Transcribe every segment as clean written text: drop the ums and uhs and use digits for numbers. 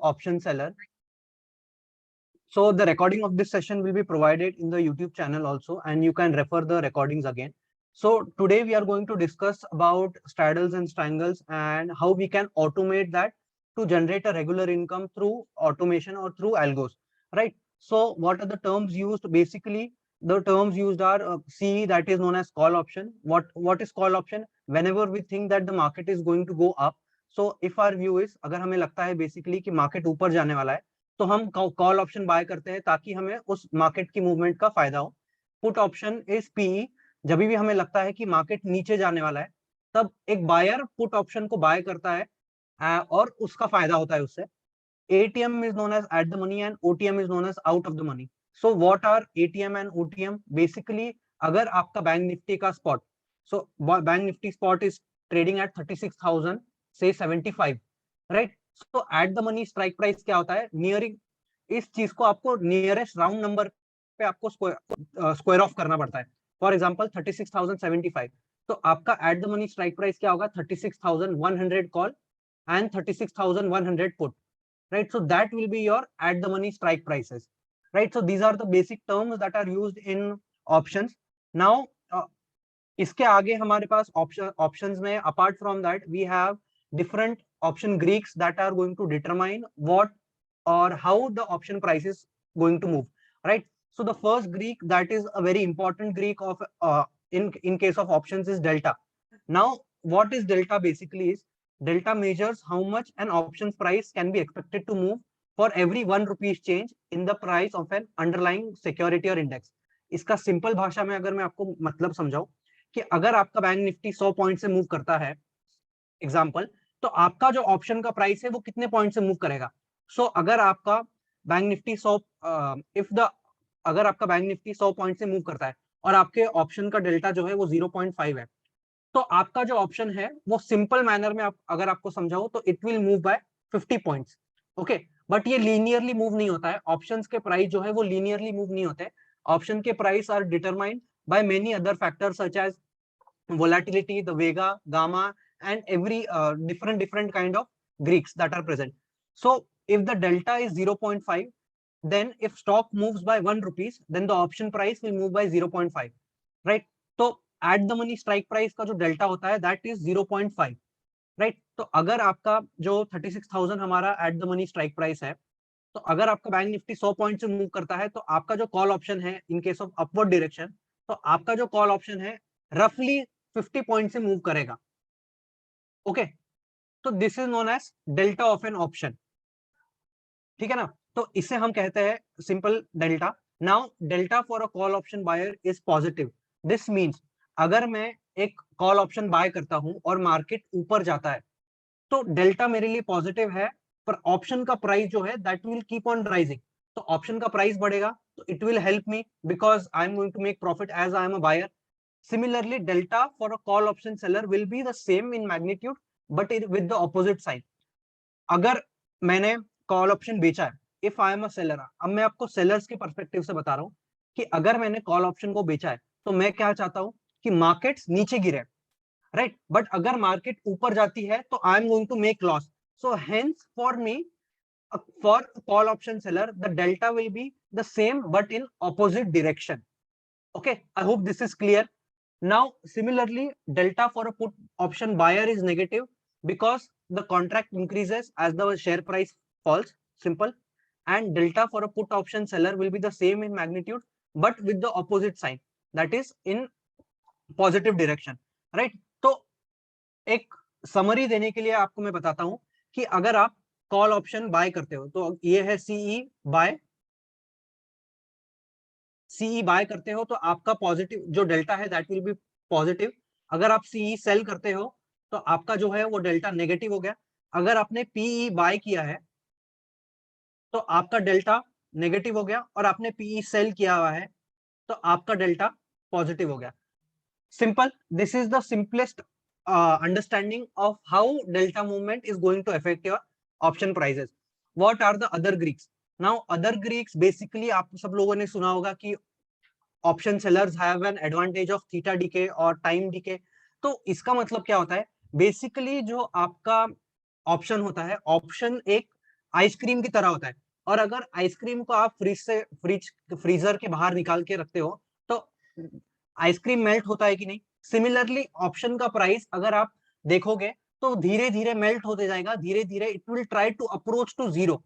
option seller. So the recording of this session will be provided in the YouTube channel also, and you can refer the recordings again. So today we are going to discuss about straddles and strangles and how we can automate that to generate a regular income through automation or through algos, right? So what are the terms used? Basically, the terms used are C, that is known as call option. What is call option? Whenever we think that the market is going to go up, so if our view is, अगर हमें लगता है basically कि market ऊपर जाने वाला है, तो हम कॉल ऑप्शन बाय करते हैं ताकि हमें उस मार्केट की मूवमेंट का फायदा हो. Put option is PE. जब भी हमें लगता है कि मार्केट नीचे जाने वाला है, तब एक बायर पुट ऑप्शन को बाय करता है और उसका फायदा होता है उससे. ATM is known as at the money and OTM is known as out of the money. So what are ATM and OTM? Basically अगर आपका बैंक निफ्टी का spot, so bank Nifty spot is trading at 36,000 से 75, right? तो at the money strike price क्या होता है? Nearing. इस चीज को आपको नियरेस्ट राउंड नंबर पे आपको स्क्वायर ऑफ करना पड़ता है. फॉर एग्जांपल 36,075, तो आपका eight the money strike price क्या होगा? 36,100 call and 36,100 put, right? So that will be your at the money strike prices, right? So these are the basic terms that are used in options. Now इसके आगे हमारे पास options में apart from that we have different option Greeks that are going to determine what or how the option price is going to move, right? So the first Greek that is a very important Greek of in case of options is delta. Now what is delta? Basically is delta measures how much an options price can be expected to move for every 1 rupees change in the price of an underlying security or index. इसका simple भाषा में अगर मैं आपको मतलब समझाऊं कि अगर आपका बैंक निफ्टी 100 पॉइंट से मूव करता है एग्जांपल, तो आपका जो ऑप्शन का प्राइस है वो कितने पॉइंट से मूव करेगा? सो अगर आपका बैंक निफ्टी 100 अगर आपका बैंक निफ्टी 100 पॉइंट से मूव करता है और आपके ऑप्शन का डेल्टा जो है वो 0.5 है, तो आपका जो ऑप्शन है वो सिंपल मैनर में अगर आपको समझाऊं तो it will move by 50 points. Okay, but ये लीनियरली मूव नहीं होता है. ऑप्शंस के प्राइस जो है वो लीनियरली मूव नहीं होते. ऑप्शन के price are determined by many other factors such as volatility, the vega, gamma, and every different kind of Greeks that are present. So if the delta is 0.5, then if stock moves by 1 rupees, then the option price will move by 0.5, right? तो at the money strike price का जो delta होता है that is 0.5, right? तो अगर आपका जो 36,000 हमारा eight the money strike price है, तो अगर आपका बैंक निफ्टी 100 पॉइंट से मूव करता है, तो आपका जो कॉल ऑप्शन है in case of upward direction, तो आपका जो कॉल ऑप्शन है रफली 50 पॉइंट से मूव करेगा. ओके, तो this is known as delta of an option. ठीक है ना? तो इसे हम कहते हैं simple delta. Now delta for a call option buyer is positive. This means अगर मैं एक कॉल ऑप्शन बाय करता हूं और मार्केट ऊपर जाता है, तो डेल्टा मेरे लिए पॉजिटिव है, पर ऑप्शन का प्राइस जो है that will keep on rising. तो ऑप्शन का प्राइस बढ़ेगा तो it will help me because I am going to make profit as I am a buyer. Similarly, delta for a call option seller will be the same in magnitude, but with the opposite sign. अगर मैंने call option बेचा है, if I am a seller, अब मैं आपको sellers के perspective से बता रहा हूँ कि अगर मैंने कॉल ऑप्शन को बेचा है तो मैं क्या चाहता हूँ कि मार्केट नीचे गिरे, राइट? बट अगर मार्केट ऊपर जाती है तो I am going to make loss. So hence for me, for call option seller, the delta will be the same but in opposite direction. Okay, I hope this is clear. Now similarly, delta for a put option buyer is negative because the contract increases as the share price falls. Simple. And delta for a put option seller will be the same in magnitude but with the opposite sign, that is in positive direction, right? तो एक summary देने के लिए आपको मैं बताता हूं कि अगर आप कॉल ऑप्शन बाय करते हो, तो ये है सीई बाय. सीई बाय करते हो तो आपका पॉजिटिव जो डेल्टा है दैट विल बी पॉजिटिव. अगर आप सीई सेल करते हो तो आपका जो है वो डेल्टा नेगेटिव हो गया. अगर आपने पीई बाय किया है तो आपका डेल्टा नेगेटिव हो गया, और आपने पीई सेल किया हुआ है तो आपका डेल्टा पॉजिटिव हो गया. Simple. This is the simplest understanding of how delta movement is going to affect your option prices. What are the other Greeks? Now other Greeks basically आप सब लोगों ने सुना होगा कि option sellers have an advantage of theta decay और time decay. तो इसका मतलब क्या होता है? बेसिकली जो आपका ऑप्शन होता है, ऑप्शन एक आइसक्रीम की तरह होता है, और अगर आइसक्रीम को आप फ्रीजर के बाहर निकाल के रखते हो तो आइसक्रीम मेल्ट होता है कि नहीं। सिमिलरली ऑप्शन का प्राइस अगर आप देखोगे तो धीरे धीरे मेल्ट होते जाएगा, धीरे धीरे it will try to approach to zero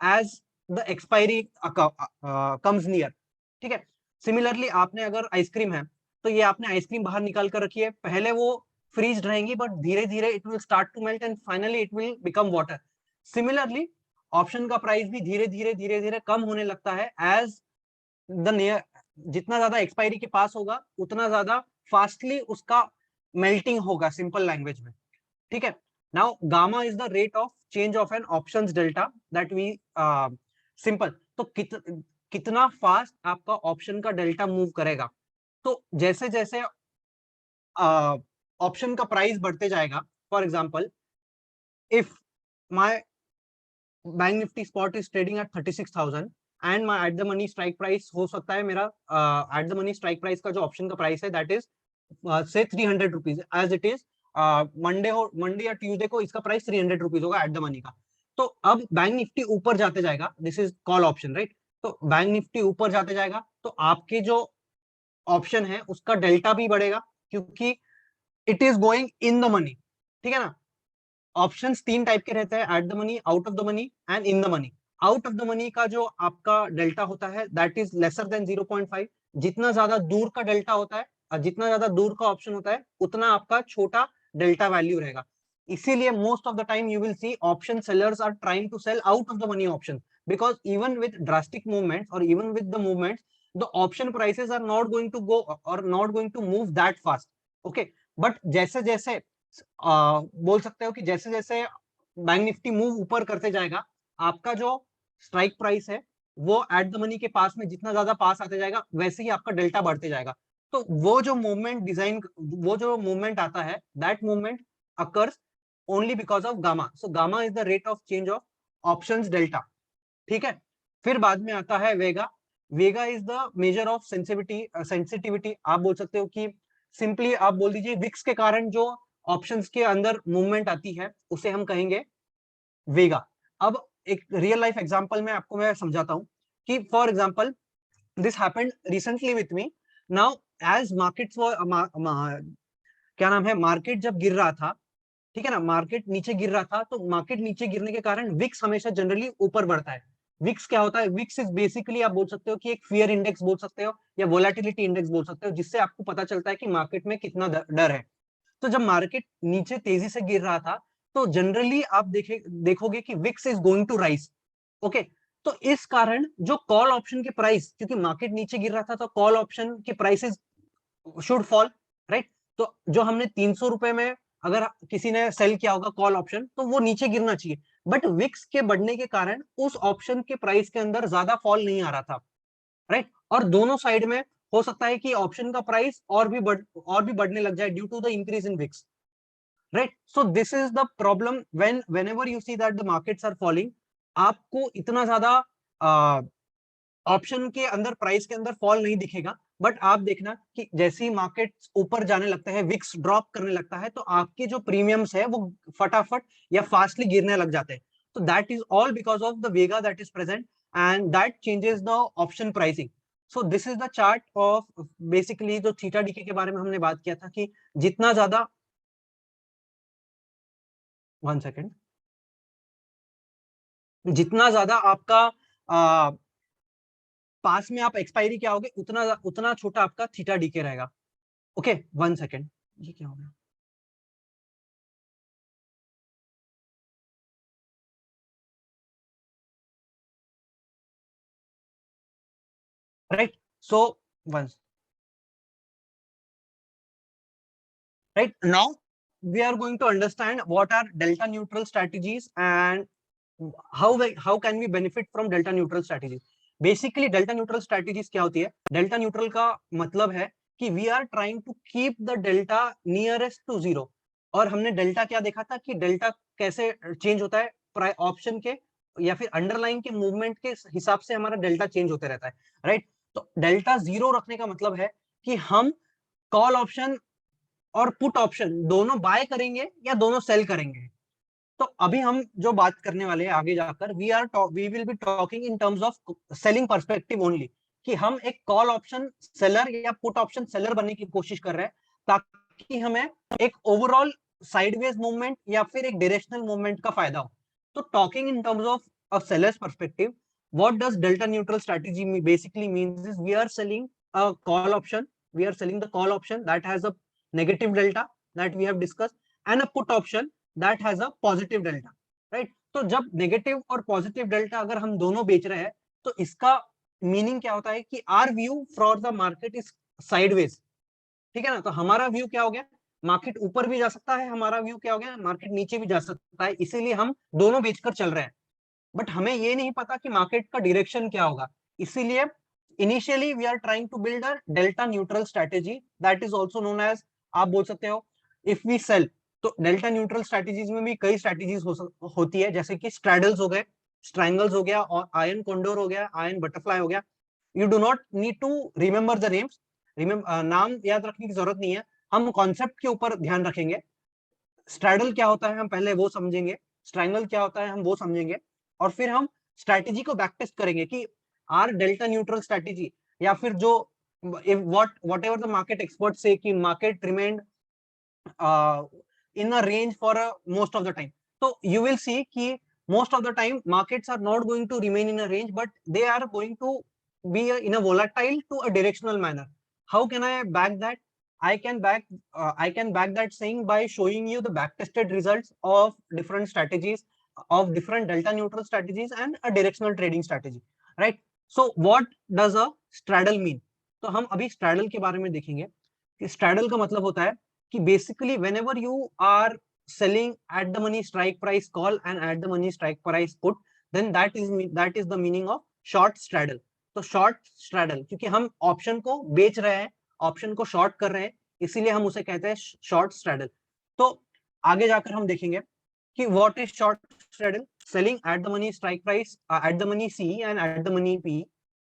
as the expiry comes near. ठीक है, सिमिलरली आपने अगर आइसक्रीम है तो ये आपने आइसक्रीम बाहर निकाल कर रखी है, पहले वो फ्रीज रहेंगी बट धीरे धीरे it will start to melt and finally it will become water. Similarly option का प्राइस भी धीरे धीरे कम होने लगता है एज द नियर, जितना ज्यादा एक्सपायरी के पास होगा उतना ज्यादा फास्टली उसका मेल्टिंग होगा, सिंपल लैंग्वेज में। ठीक है, now gamma is the rate of change of an options delta that we simple. तो कितना फास्ट आपका ऑप्शन का डेल्टा मूव करेगा। तो जैसे जैसे ऑप्शन का प्राइस बढ़ते जाएगा, for example if my bank Nifty spot is trading at 36,000 and my eight the money strike price हो सकता है मेरा eight the money strike price का जो ऑप्शन का प्राइस है that is say 300 rupees as it is Monday या Tuesday को इसका प्राइस 300 रुपीज होगा एट द मनी का। तो अब बैंक निफ्टी ऊपर जाते जाएगा, this is call option right. तो बैंक निफ्टी ऊपर जाते जाएगा तो आपके जो ऑप्शन है उसका डेल्टा भी बढ़ेगा क्योंकि it is going in the money. ठीक है ना, ऑप्शंस तीन टाइप के रहते हैं, eight the money, out of the money and in the money. Out of the money का जो आपका डेल्टा होता है दैट इज लेसर देन 0.5। जितना ज्यादा दूर का डेल्टा होता है और जितना ज्यादा दूर का ऑप्शन होता है उतना आपका छोटा डेल्टा वैल्यू रहेगा। इसीलिए most of the time you will see option sellers are trying to sell out of the money option because even with drastic movements और even with the movements the option prices are not going to go or not going to move that fast. okay, but जैसे जैसे बोल सकते हो कि जैसे जैसे bank Nifty move ऊपर करते जाएगा आपका जो स्ट्राइक प्राइस है वो एट द मनी के पास में जितना ज्यादा पास आते जाएगा वैसे ही आपका डेल्टा बढ़ते जाएगा। तो वो जो मूवमेंट डिजाइन, वो जो मूवमेंट आता है that movement occurs only because of gamma. So gamma is the rate of change of options delta. ठीक है, फिर बाद में आता है vega. Vega is the measure of sensitivity. आप बोल सकते हो कि सिंपली आप बोल दीजिए विक्स के कारण जो ऑप्शंस के अंदर मूवमेंट आती है उसे हम कहेंगे वेगा। अब एक रियल लाइफ एग्जांपल में आपको मैं समझाता हूं कि for example this happened recently with me. Now as markets क्या नाम है, मार्केट जब गिर रहा था, ठीक है ना, मार्केट नीचे गिर रहा था, तो मार्केट नीचे गिरने के कारण विक्स हमेशा जनरली ऊपर बढ़ता है। विक्स क्या होता है, विक्स इज बेसिकली आप बोल सकते हो कि एक फियर इंडेक्स बोल सकते हो या वोलेटिलिटी इंडेक्स बोल सकते हो जिससे आपको पता चलता है कि मार्केट में कितना डर है। तो जब मार्केट नीचे तेजी से गिर रहा था तो जनरली आप देखोगे कि VIX is going to rise. Okay, तो इस कारण जो कॉल ऑप्शन के प्राइस, क्योंकि मार्केट नीचे गिर रहा था तो कॉल ऑप्शन के प्राइसेस शुड फॉल राइट। तो जो हमने 300 रुपए में अगर किसी ने सेल किया होगा कॉल ऑप्शन तो वो नीचे गिरना चाहिए, बट विक्स के बढ़ने के कारण उस ऑप्शन के प्राइस के अंदर ज्यादा फॉल नहीं आ रहा था राइट। और दोनों साइड में हो सकता है कि ऑप्शन का प्राइस और भी बढ़ने लग जाए due to the increase in VIX right. So this is the problem whenever you see that the markets are falling, आपको इतना ज्यादा ऑप्शन के अंदर प्राइस के अंदर फॉल नहीं दिखेगा, बट आप देखना कि जैसे ही मार्केट ऊपर जाने लगता है, विक्स ड्रॉप करने लगता है, तो आपके जो प्रीमियम्स है वो फटाफट या फास्टली गिरने लग जाते हैं। तो that is all because of the Vega that is present and that changes the option pricing. So this is the chart of basically जो थीटा डीके के बारे में हमने बात किया था कि जितना ज्यादा, 1 सेकेंड, जितना ज्यादा आपका पास में आप एक्सपायरी क्या होगे उतना उतना छोटा आपका थीटा डीके रहेगा। ओके 1 सेकेंड, ये क्या हो गया, right. So once right now we are going to understand what are delta neutral strategies and how can we benefit from delta neutral strategies। Basically delta neutral strategies क्या होती है, delta neutral का मतलब है कि we are trying to keep the delta nearest to zero. और हमने delta क्या देखा था कि डेल्टा कैसे चेंज होता है ऑप्शन के या फिर अंडरलाइन के मूवमेंट के हिसाब से हमारा डेल्टा चेंज होते रहता है राइट। तो डेल्टा जीरो रखने का मतलब है कि हम कॉल ऑप्शन और पुट ऑप्शन दोनों बाय करेंगे या दोनों सेल करेंगे। तो अभी हम जो बात करने वाले हैं आगे जाकर, we will be talking in terms of selling perspective only, कि हम एक कॉल ऑप्शन सेलर या पुट ऑप्शन सेलर बनने की कोशिश कर रहे हैं, ताकि हमें एक ओवरऑल साइडवेज मूवमेंट या फिर एक डायरेक्शनल मूवमेंट का फायदा हो. तो talking in terms of a sellers perspective, what does delta neutral strategy basically means is we are selling a call option, we are selling the call option that has a negative delta that we have discussed, and a put option that has a positive delta, right? तो जब negative और positive delta अगर हम दोनों बेच रहे हैं, तो इसका मीनिंग क्या होता है कि our view for the market is sideways. ठीक है ना? तो हमारा व्यू क्या हो गया, मार्केट ऊपर भी जा सकता है, हमारा व्यू क्या हो गया, मार्केट नीचे भी जा सकता है, इसीलिए हम दोनों बेचकर चल रहे हैं. बट हमें ये नहीं पता कि मार्केट का डायरेक्शन क्या होगा, इसीलिए initially we are trying to build a delta neutral strategy, that is also known as, आप बोल सकते हो, इफ वी सेल. तो डेल्टा न्यूट्रल स्ट्रेटेजीज में भी कई स्ट्रेटेजीज होती है, जैसे कि स्ट्रैडल्स हो गए, स्ट्रैंगल्स हो गया, और आयन कॉन्डोर हो गया, आयन बटरफ्लाई हो गया. You do not need to remember the names, नाम याद रखने की जरूरत नहीं है, हम कॉन्सेप्ट के ऊपर ध्यान रखेंगे. स्ट्रैडल क्या होता है हम पहले वो समझेंगे, स्ट्रैंगल क्या होता है हम वो समझेंगे, और फिर हम स्ट्रैटेजी को बैक टेस्ट करेंगे कि आर डेल्टा न्यूट्रल स्ट्रैटेजी, या फिर जो what ever the market expert से कि market remained in a range for most of the time. So you will see कि most of the time markets are not going to remain in a range, but they are going to be in a volatile to a directional manner. How can I back that? I can back that saying by showing you the back tested results of different strategies, of different delta neutral strategies and a directional trading strategy, right? So what does a straddle mean? तो हम अभी straddle के बारे में देखेंगे कि straddle का मतलब होता है कि basically whenever you are selling at the money strike price call and at the money strike price put, then that is the meaning of short straddle. तो short straddle, क्योंकि हम ऑप्शन को बेच रहे हैं, ऑप्शन को शॉर्ट कर रहे हैं, इसीलिए हम उसे कहते हैं शॉर्ट स्ट्रैडल. तो आगे जाकर हम देखेंगे कि what is short straddle. Selling at the money strike price, at the money C and at the money P.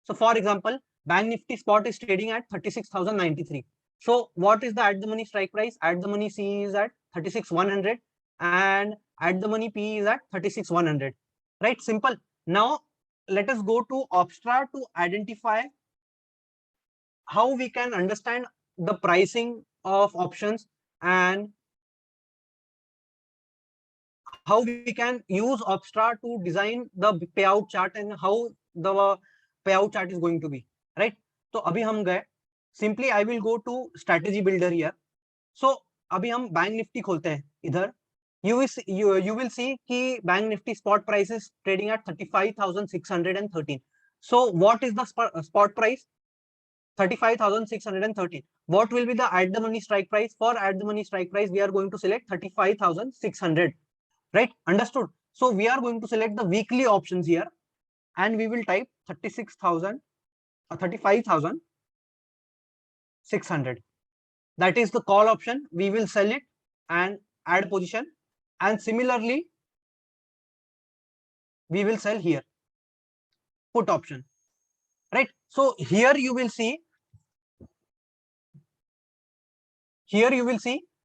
So for example, bank Nifty spot is trading at 36,093. So what is the at the money strike price? At the money C is at 36,100 and at the money P is at 36,100. Right? Simple. Now let us go to Opstra to identify how we can understand the pricing of options and how we can use Opstra to design the payout chart and how the payout chart is going to be. Right? तो अभी हम गए, simply I will go to strategy builder here. So अभी हम bank Nifty खोलते हैं इधर. You will see कि bank Nifty spot price is trading at 35,613. So what is the spot price? 35,613. What will be the at the money strike price? For at the money strike price, we are going to select 35,600. Right? Understood? So we are going to select the weekly options here, and we will type 36,000 or 35,600. That is the call option. We will sell it and add position, and similarly we will sell here put option, right? So here you will see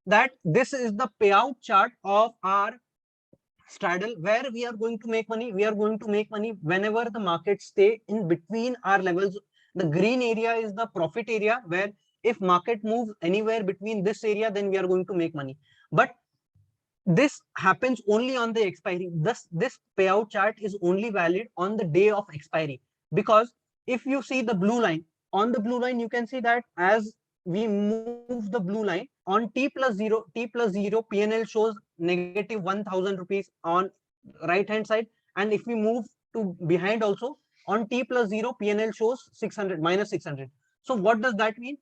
that this is the payout chart of our straddle, where we are going to make money. We are going to make money whenever the markets stay in between our levels. The green area is the profit area, where if market moves anywhere between this area, then we are going to make money. But this happens only on the expiry. Thus, this payout chart is only valid on the day of expiry, because if you see the blue line, on the blue line, you can see that as we move the blue line on T plus 0, PNL shows negative 1,000 rupees on right hand side. And if we move to behind also, on T plus 0, PNL shows 600, minus 600. So what does that mean?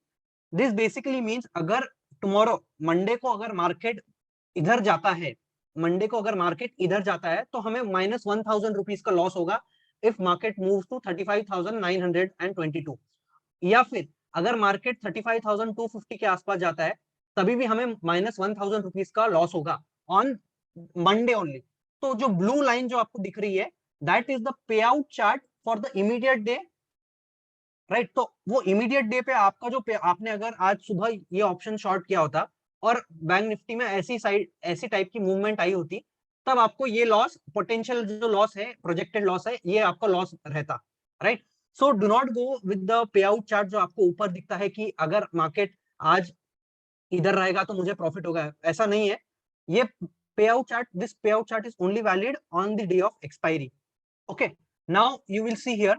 This basically means अगर tomorrow, Monday को अगर market इधर जाता है, Monday को अगर market इधर जाता है, तो हमें माइनस 1,000 रुपीज का लॉस होगा इफ मार्केट मूव्स टू 35,922. या फिर अगर मार्केट 35,250 के आसपास जाता है, तभी भी हमें माइनस 1,000 रुपीज का लॉस होगा ऑन मंडे ओनली. तो जो ब्लू लाइन जो आपको दिख रही है, that is the pay out chart for the immediate day, right? तो वो इमीडिएट डे पे आपका जो आपने अगर आज सुबह ये ऑप्शन शॉर्ट किया होता और बैंक निफ्टी में ऐसी टाइप की मूवमेंट आई होती, तब आपको ये लॉस, पोटेंशियल जो लॉस है, प्रोजेक्टेड लॉस है, ये आपका लॉस रहता, right. So do not go with the pay out chart जो आपको ऊपर दिखता है कि अगर मार्केट आज इधर रहेगा तो मुझे प्रॉफिट होगा, ऐसा नहीं है। ये पे आउट चार्ट, दिस पे out chart is only valid on the day of expiry. Okay, now you will see here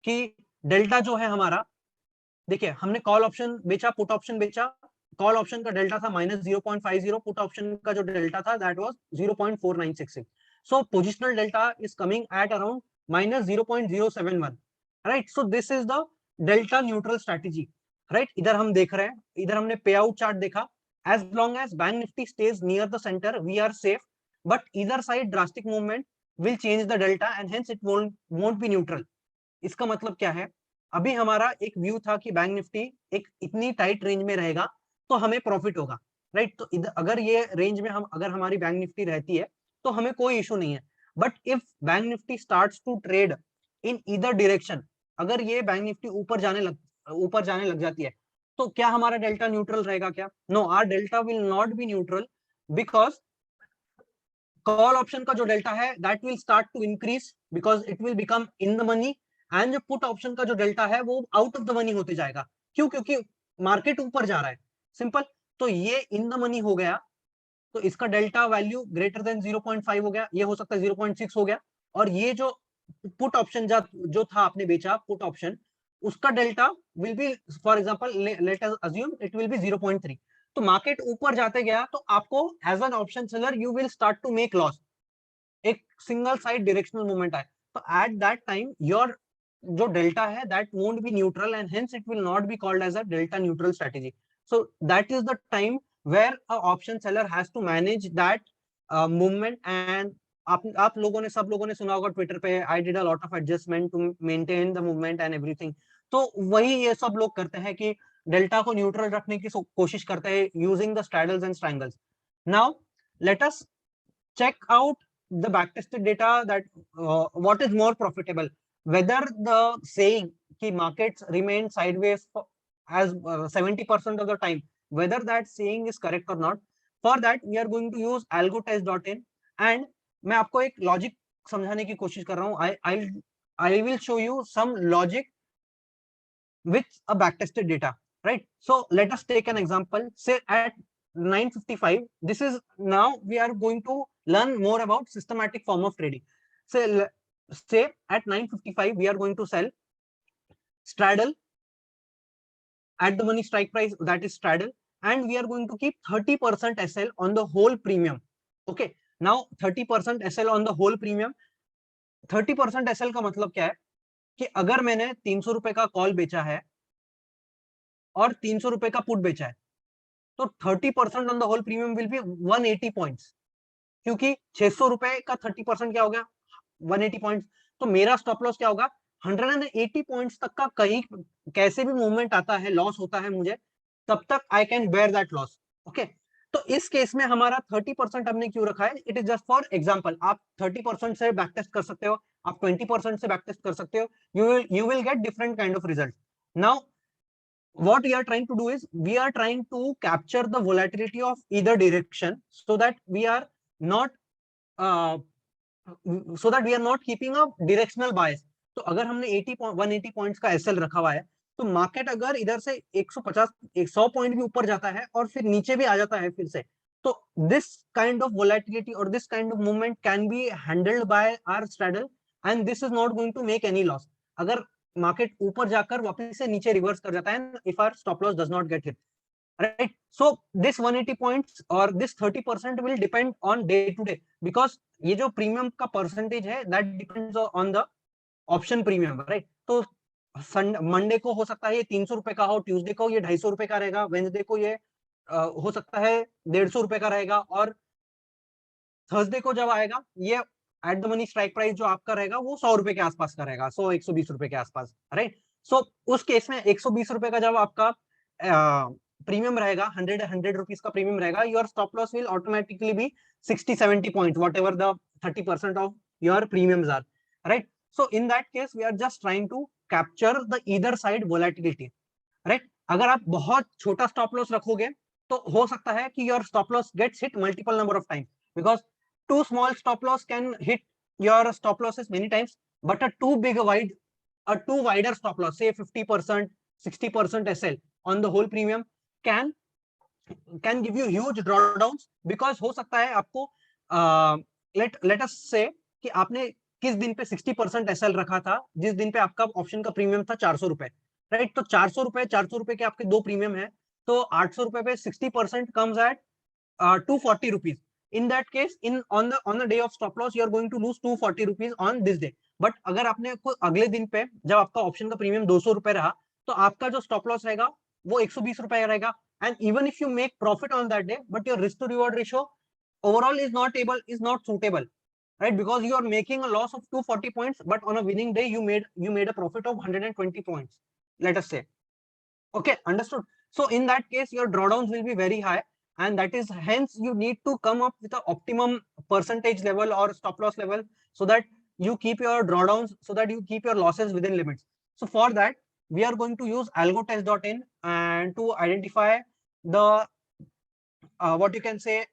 कि डेल्टा जो है हमारा, देखिए हमने कॉल ऑप्शन बेचा, पुट ऑप्शन बेचा। कॉल ऑप्शन का डेल्टा था -0.50, पुट ऑप्शन का जो डेल्टा था that was 0.4966। So positional delta is coming at around -0.071, right. So this is the delta neutral strategy, right. इधर हम देख रहे हैं, इधर हमने पे आउट चार्ट देखा। As long as Bank Nifty stays near the centre we are safe, but इधर side drastic movement will change the delta and hence it won't be neutral। इसका मतलब क्या है, अभी हमारा एक व्यू था कि बैंक निफ्टी एक इतनी टाइट रेंज में रहेगा तो हमें प्रॉफिट होगा, राइट। तो अगर ये रेंज में हम, अगर हमारी बैंक निफ्टी रहती है तो हमें कोई इशू नहीं है। But if bank Nifty starts to trade in either direction, अगर ये बैंक निफ्टी ऊपर जाने लग जाती है, तो क्या हमारा डेल्टा न्यूट्रल रहेगा क्या? No, our delta will not be neutral, because call option का जो डेल्टा है that will start to increase because it will become in the money, and जो पुट ऑप्शन का जो डेल्टा है वो आउट ऑफ द मनी होते जाएगा। क्यों? क्योंकि मार्केट ऊपर जा रहा है, सिंपल। तो ये इन द मनी हो गया, तो इसका डेल्टा वैल्यू ग्रेटर देन 0.5 हो गया, ये हो सकता है 0.6 हो गया। और ये जो पुट ऑप्शन जो था आपने बेचा पुट ऑप्शन, उसका delta will be, for example let us assume it will be 0.3। तो मार्केट ऊपर जाते गया तो आपको as an option seller you will start to make loss, एक सिंगल साइड डायरेक्शनल मूवमेंट आए तो एट दैट टाइम योर जो डेल्टा है that won't be neutral and hence it will not be called as a delta neutral strategy. So that is the time where a option seller has to manage that movement. And आप लोगों ने, सब लोगों ने सुना होगा Twitter पे, I did a lot of adjustment to maintain the movement and everything. तो वही ये सब लोग करते हैं कि डेल्टा को न्यूट्रल रखने की कोशिश करते हैं using the straddles and strangles. Now let us check out the backtested data that what is more profitable, whether the saying ki markets remain sideways as 70% of the time, whether that saying is correct or not. For that we are going to use algotest.in, and मैं आपको एक logic समझाने की कोशिश कर रहा हूँ। I will show you some logic with a backtested data, right? So let us take an example. Say at 9:55, this is, now we are going to learn more about systematic form of trading. Say at 9:55 we are going to sell straddle at the money strike price, that is straddle, and we are going to keep 30% SL on the whole premium. Okay, now 30% SL on the whole premium. 30% SL का मतलब क्या है कि अगर मैंने 300 रुपए का call बेचा है और 300 रुपए का पुट बेचा है, तो 30% on the whole premium will be 180 points, क्योंकि 600 रुपए का 30% क्या हो गया 180 पॉइंट्स। तो मेरा स्टॉप लॉस क्या होगा 180 पॉइंट्स तक का, कहीं कैसे भी मूवमेंट आता है, लॉस होता है मुझे, तब तक I can bear that loss. Okay, तो इस केस में हमारा 30% हमने क्यों रखा है, it is just for example. आप 30% से बैक टेस्ट कर सकते हो, आप 20% से बैक टेस्ट कर सकते हो, you will get different kind of results. Now what we are trying to do is we are trying to capture the volatility of either direction so that we are not keeping a directional bias. तो अगर हमने 180 points का SL रखा हुआ है, तो market अगर इधर से 150 100 पॉइंट भी ऊपर जाता है और फिर नीचे भी आ जाता है फिर से, तो दिस काइंड ऑफ वोलेटिलिटी और this kind of movement can be handled by our straddle, and this is not going to make any loss. अगर मार्केट ऊपर जाकर वापस से नीचे रिवर्स कर जाता है, if our stop loss does not get hit, right? So this 180 points or this 30% will depend on day to day, because ये जो प्रीमियम का परसेंटेज है that depends on the option premium, right? तो Monday को हो सकता है ये 300 रुपए का हो, ट्यूसडे को ये 250 रुपए का रहेगा, वेंसडे को ये हो सकता है 150 रुपए का रहेगा, और थर्सडे को जब आएगा ये eight the money strike price जो आपका रहेगा वो 100 रुपए के आसपास का रहेगा, 100-120 रुपए के आसपास, राइट? सो उस केस में 120 रुपए का जब आपका प्रीमियम रहेगा, 100 रुपीज का प्रीमियम रहेगा, your stop loss will automatically be 60-70 point, whatever the 30% of your premiums are, right? So in that case we are just trying to capture the either side volatility, right? अगर आप बहुत छोटा stop loss रखोगे तो हो सकता है कि your stop loss gets hit multiple number of time, because Two small stop loss can hit your stop losses many times, but a too wider stop loss, say 50%, 60% SL on the whole premium can give you huge drawdowns, because हो सकता है आपको let us say कि आपने किस दिन पे 60% SL रखा था, जिस दिन पे आपका ऑप्शन का प्रीमियम था 400 रुपए, राइट? तो 400 रुपए के आपके दो प्रीमियम है, तो 800 रुपए पे 60% comes at 240 rupees. In that case, on the day of stop loss, you are going to lose 240 rupees on this day. But अगर आपने को अगले दिन पे जब आपका ऑप्शन का प्रीमियम 200 रुपए रहा, तो आपका जो स्टॉप लॉस रहेगा वो 120 रुपए रहेगा. And even if you make profit on that day, but your risk to reward ratio overall is not suitable, right? Because you are making a loss of 240 points, but on a winning day you made a profit of 120 points, let us say. Okay, understood? So in that case, your drawdowns will be very high, and that is hence you need to come up with an optimum percentage level or stop loss level, so that you keep your drawdowns, so that you keep your losses within limits. So for that, we are going to use algotest.in and to identify the what you can say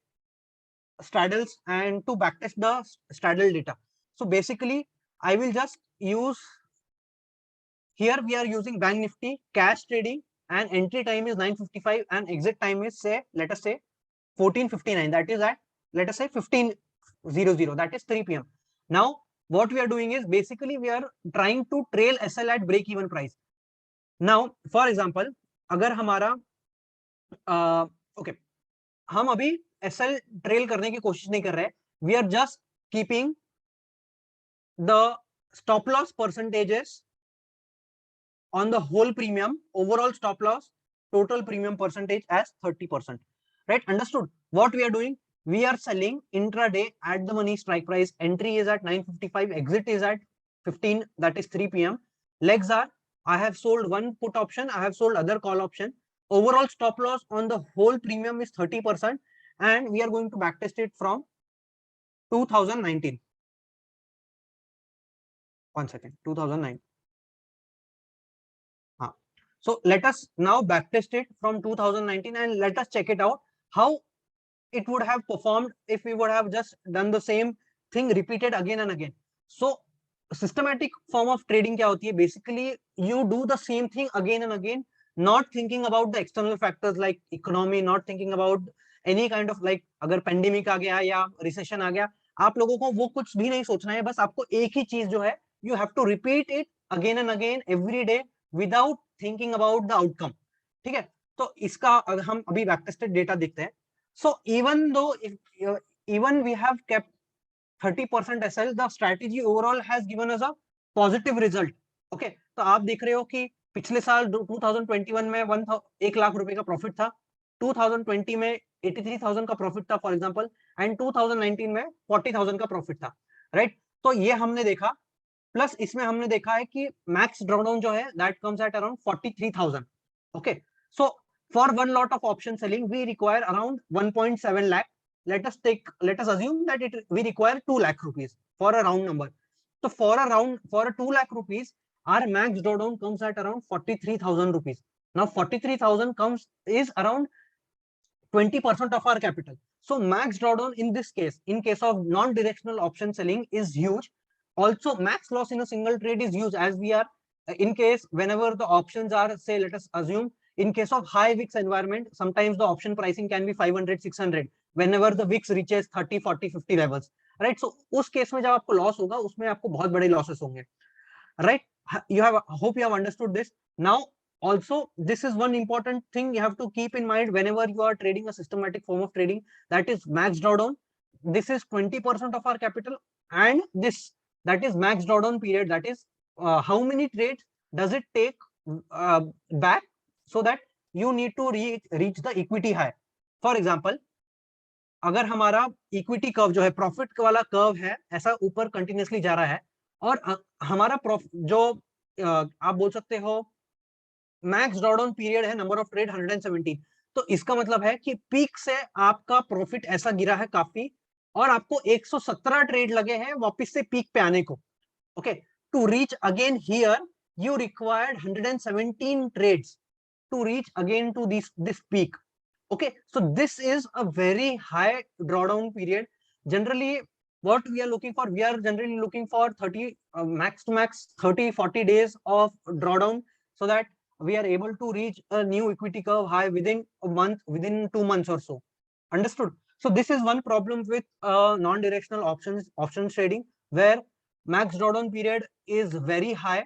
straddles and to backtest the straddle data. So basically, I will just use here. We are using Bank Nifty cash trading, and entry time is 9:55 and exit time is, say, let us say 14:59. That is at, let us say, 15:00. That is 3 p.m. Now what we are doing is basically we are trying to trail SL at break even price. Now for example, अगर हमारा okay, हम अभी SL trail करने की कोशिश नहीं कर रहे, we are just keeping the stop loss percentages on the whole premium, overall stop loss, total premium percentage as 30%, right? Understood? What we are doing, we are selling intraday at the money strike price. Entry is at 9:55, exit is at 15, that is 3 p.m. Legs are, I have sold one put option, I have sold other call option. Overall stop loss on the whole premium is 30%, and we are going to backtest it from 2019. One second, 2009. So let us now backtest it from 2019 and let us check it out how it would have performed if we would have just done the same thing repeated again and again. So systematic form of trading kya hoti hai? Basically you do the same thing again and again, not thinking about the external factors like economy, not thinking about any kind of like अगर pandemic आ गया या recession आ गया, आप लोगों को वो कुछ भी नहीं सोचना है. बस आपको एक ही चीज जो है, you have to repeat it again and again every day without thinking about the outcome. ठीक है? तो इसका हम अभी बैकटेस्टेड डेटा देखते हैं. So even though even we have kept 30% SL, the strategy overall has given us a positive result. Okay, तो आप देख रहे हो कि पिछले साल 2021 में 1 लाख रुपए का प्रॉफिट था, 2020 में 83,000 का प्रॉफिट था फॉर एग्जांपल, एंड 2019 में 40,000 का प्रॉफिट था, राइट? तो ये हमने देखा. प्लस इसमें हमने देखा है कि मैक्स ड्रॉडाउन जो है that comes at around 43,000. Okay, so for one lot of option selling we require around 1.7 lakh. let us assume that we require 2 lakh rupees for a round number. So for a 2 lakh rupees, our max drawdown comes at around 43,000 rupees. Now 43,000 is around 20% of our capital. So max drawdown in this case, in case of non-directional option selling, is huge. Also max loss in a single trade is huge, as we are in case whenever the options are, say, let us assume in case of high VIX environment, sometimes the option pricing can be 500, 600 whenever the VIX reaches 30, 40, 50 levels, right? So उस case में जब आपको loss होगा, उसमें आपको बहुत बड़े losses होंगे, right? Hope you have understood this. Now also this is one important thing you have to keep in mind whenever you are trading a systematic form of trading, that is max drawdown. This is 20% of our capital, and that is max drawdown period, that is how many trades does it take back so that you need to reach the equity high. For example, अगर हमारा equity curve जो है, profit वाला curve है, ऐसा ऊपर continuously जा रहा है, और हमारा जो आप बोल सकते हो मैक्स ड्रॉडाउन पीरियड है, नंबर ऑफ ट्रेड 117, तो इसका मतलब है कि पीक से आपका प्रॉफिट ऐसा गिरा है काफी, और आपको 117 ट्रेड लगे हैं वापस से पीक पे आने को. Okay, to reach again here you required 117 trades to reach again to this peak. Okay, so this is a very high drawdown period, generally what we are looking for, we are generally looking for 30 max to max 30-40 days of drawdown, so that we are able to reach a new equity curve high within a month, within 2 months or so. Understood? So this is one problem with non-directional options trading, where max drawdown period is very high.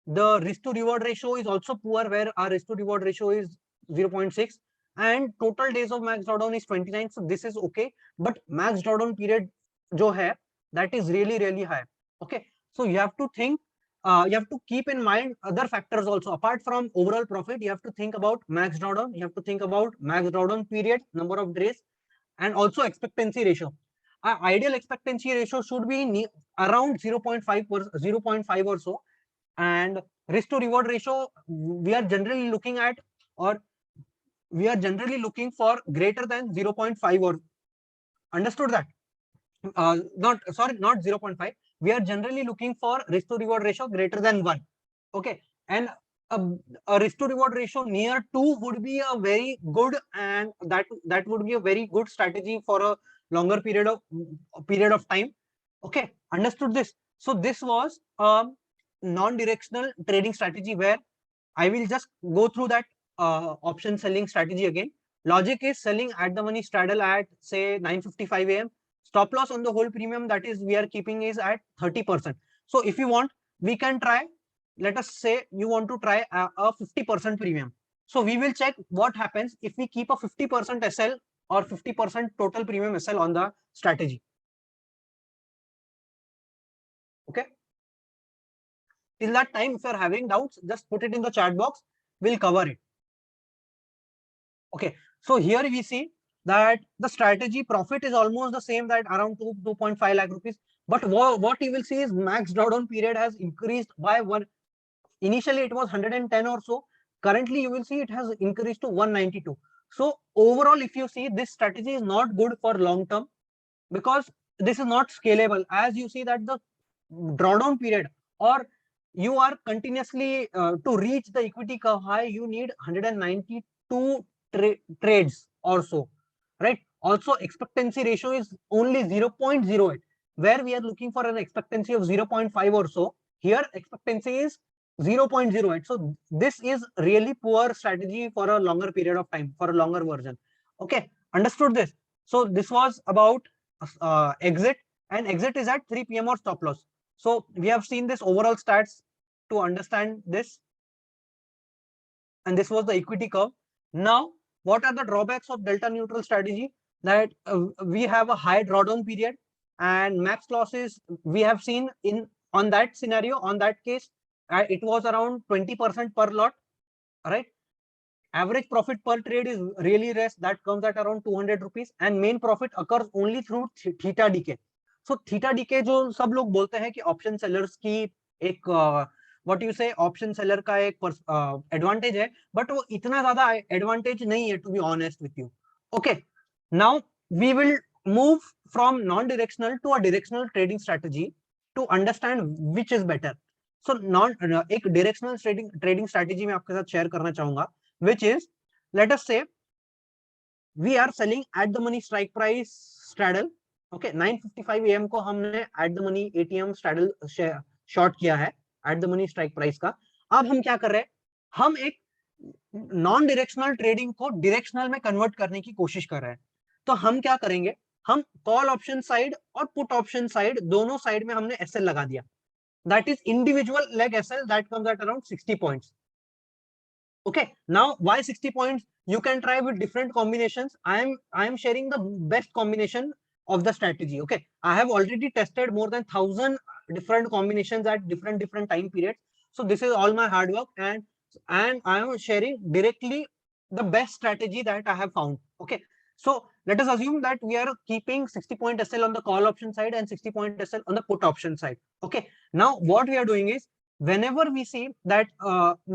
The risk to reward ratio is also poor, where our risk to reward ratio is 0.6, and total days of max drawdown is 29. So this is okay, but max drawdown period jo hai, that is really high. Okay, so you have to think, you have to keep in mind other factors also. Apart from overall profit, you have to think about max drawdown, you have to think about max drawdown period, number of days, and also expectancy ratio. Our ideal expectancy ratio should be around 0.5 or so, and risk to reward ratio we are generally looking at, or we are generally looking for greater than 0.5, or understood that? Not 0.5, we are generally looking for risk to reward ratio greater than 1. Okay, and a risk to reward ratio near 2 would be a very good, and that would be a very good strategy for a longer period of time. Okay, understood this? So this was non-directional trading strategy, where I will just go through that option selling strategy again. Logic is selling at the money straddle at say 9:55 a.m. Stop loss on the whole premium, that is we are keeping, is at 30%. So if you want, we can try, let us say you want to try a 50% premium. So we will check what happens if we keep a 50% SL or 50% total premium SL on the strategy. Okay. Till that time, if you are having doubts, just put it in the chat box. We'll cover it. Okay. So here we see that the strategy profit is almost the same, that around 2.5 lakh rupees. But what you will see is max drawdown period has increased by 1. Initially, it was 110 or so. Currently, you will see it has increased to 192. So overall, if you see, this strategy is not good for long term, because this is not scalable. As you see that the drawdown period, or you are continuously to reach the equity curve high, you need 192 trades or so, right? Also, expectancy ratio is only 0.08, where we are looking for an expectancy of 0.5 or so. Here, expectancy is 0.08. So this is really poor strategy for a longer period of time, for a longer version. Okay, understood this? So this was about exit, and exit is at 3 p.m. or stop loss. So we have seen this overall stats to understand this, and this was the equity curve. Now, what are the drawbacks of delta neutral strategy? That we have a high drawdown period, and max losses we have seen in on that scenario, on that case, it was around 20% per lot, right? Average profit per trade is really less, that comes at around 200 rupees, and main profit occurs only through theta decay. So theta decay जो सब लोग बोलते हैं कि option sellers की एक what you से option seller का एक एडवांटेज है, बट वो इतना ज्यादा एडवांटेज नहीं है, to be honest with you. Okay, now we will move from non directional to a directional trading strategy to understand which is better. So एक डायरेक्शनल ट्रेडिंग स्ट्रेटजी मैं आपके साथ शेयर करना चाहूंगा, which is, let us say we are selling at the money strike price straddle. Okay, 9:55 am को हमने at the money ATM straddle short किया है at the money strike price का. अब हम क्या कर रहे हैं, हम एक नॉन डायरेक्शनल ट्रेडिंग को डायरेक्शनल में कन्वर्ट करने की कोशिश कर रहे हैं. तो हम क्या करेंगे, हम कॉल ऑप्शन साइड और पुट ऑप्शन साइड, दोनों साइड में हमने एसएल लगा दिया. That is individual leg SL, that comes at around 60 points. Okay, now why 60 points? You can try with different combinations. I am sharing the best combination of the strategy. Okay, I have already tested more than 1,000 different combinations at different time periods. So this is all my hard work, and I am sharing directly the best strategy that I have found. Okay, so let us assume that we are keeping 60 point SL on the call option side and 60 point SL on the put option side. Okay, now what we are doing is, whenever we see that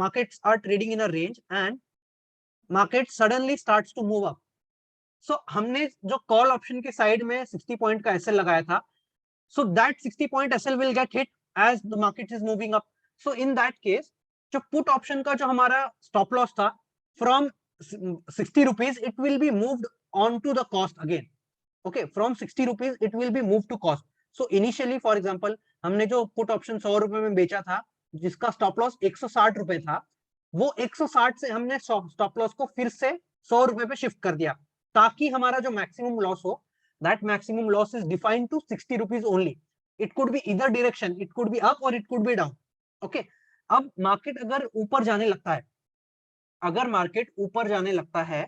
markets are trading in a range and market suddenly starts to move up, so हमने जो call option के side में 60 point का SL लगाया था, so that 60 point SL will get hit as the market is moving up. So in that case, जो put option का जो हमारा stop loss था, from 60 rupees it will be moved on to the cost again. Okay, from 60 rupees it will be moved to cost. So initially for example हमने जो put option 100 रुपए में बेचा था, जिसका stop loss 160 रुपए था, वो 160 से हमने stop loss को फिर से 100 रुपए पे शिफ्ट कर दिया, ताकि हमारा जो मैक्सिमम लॉस हो, that maximum loss is defined to 60 rupees only. It could be either direction, it could be up or it could be down. Okay, अब मार्केट अगर ऊपर जाने लगता है, अगर मार्केट ऊपर जाने लगता है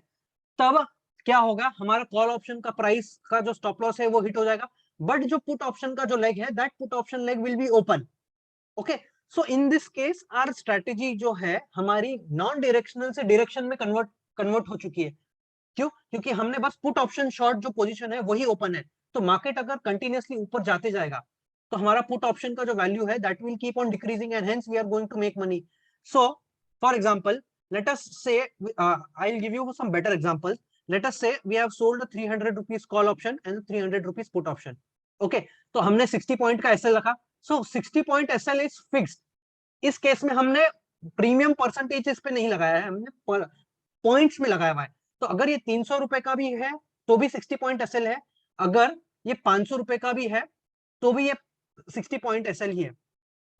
तब क्या होगा, हमारा कॉल ऑप्शन का प्राइस का जो स्टॉप लॉस है वो हिट हो जाएगा, बट जो पुट ऑप्शन का जो लेग है, that put option leg will be open. Okay, so in this case our strategy जो है हमारी नॉन डायरेक्शनल से डायरेक्शन में कन्वर्ट हो चुकी है. क्यों? क्योंकि हमने बस पुट ऑप्शन शॉर्ट जो पोजीशन है वही ओपन है. तो मार्केट अगर कंटिन्यूअसली ऊपर जाते जाएगा तो हमारा पुट ऑप्शन का जो वैल्यू है that will keep on decreasing and hence we are going to make money. So for example let us say I'll give you some better examples. Let us say we have sold a 300 rupees call option and 300 rupees put option. Okay, तो हमने 60 point का SL रखा. सो 60 point SL is fixed. इस case में हमने premium percentage पे नहीं लगाया है, हमने पॉइंट्स में लगाया हुआ है. तो अगर ये 300 रुपए का भी है तो भी 60 पॉइंट एसएल है, अगर ये 500 रुपए का भी है तो भी ये 60 पॉइंट एसएल ही है.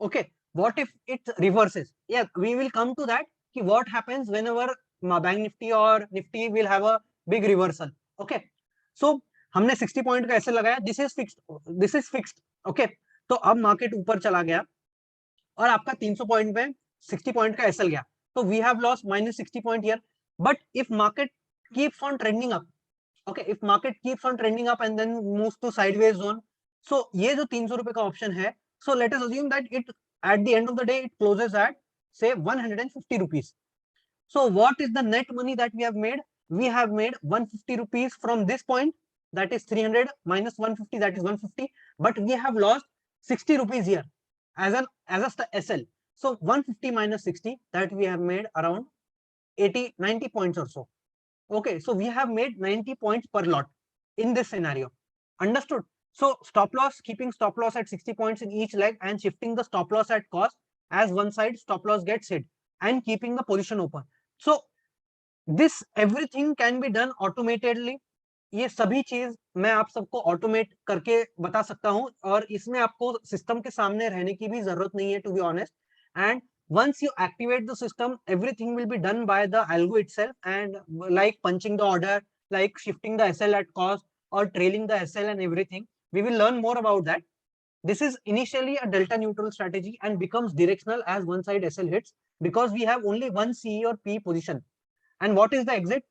Okay, what if it reverses? या we will come to that कि what happens whenever bank nifty और nifty will have a big reversal. Okay, so हमने 60 पॉइंट का ऐसे लगाया, this is fixed. Okay, तो अब मार्केट ऊपर चला गया और आपका 300 पॉइंट में 60 पॉइंट का एसएल गया, तो we have lost -60 point here. But if market keeps on trending up, okay, if market keeps on trending up and then moves to sideways zone, so ये जो 300 रुपए का ऑप्शन है, so let us assume that it at the end of the day it closes at say 150 rupees. So what is the net money that we have made? We have made 150 rupees from this point, that is 300 minus 150, that is 150, but we have lost 60 rupees here as a SL. So 150 minus 60, that we have made around 90 points or so. Okay, so we have made 90 points per lot in this scenario. Understood? So stop loss, keeping stop loss at 60 points in each leg and shifting the stop loss at cost as one side stop loss gets hit and keeping the position open. So this everything can be done automatedly. ये सभी चीज मैं आप सबको automate करके बता सकता हूं और इसमें आपको सिस्टम के सामने रहने की भी जरूरत नहीं है, to be honest. And once you activate the system, everything will be done by the algo itself, and like punching the order, like shifting the SL at cost or trailing the SL and everything. We will learn more about that. This is initially a delta neutral strategy and becomes directional as one side SL hits, because we have only one C or P position. And what is the exit?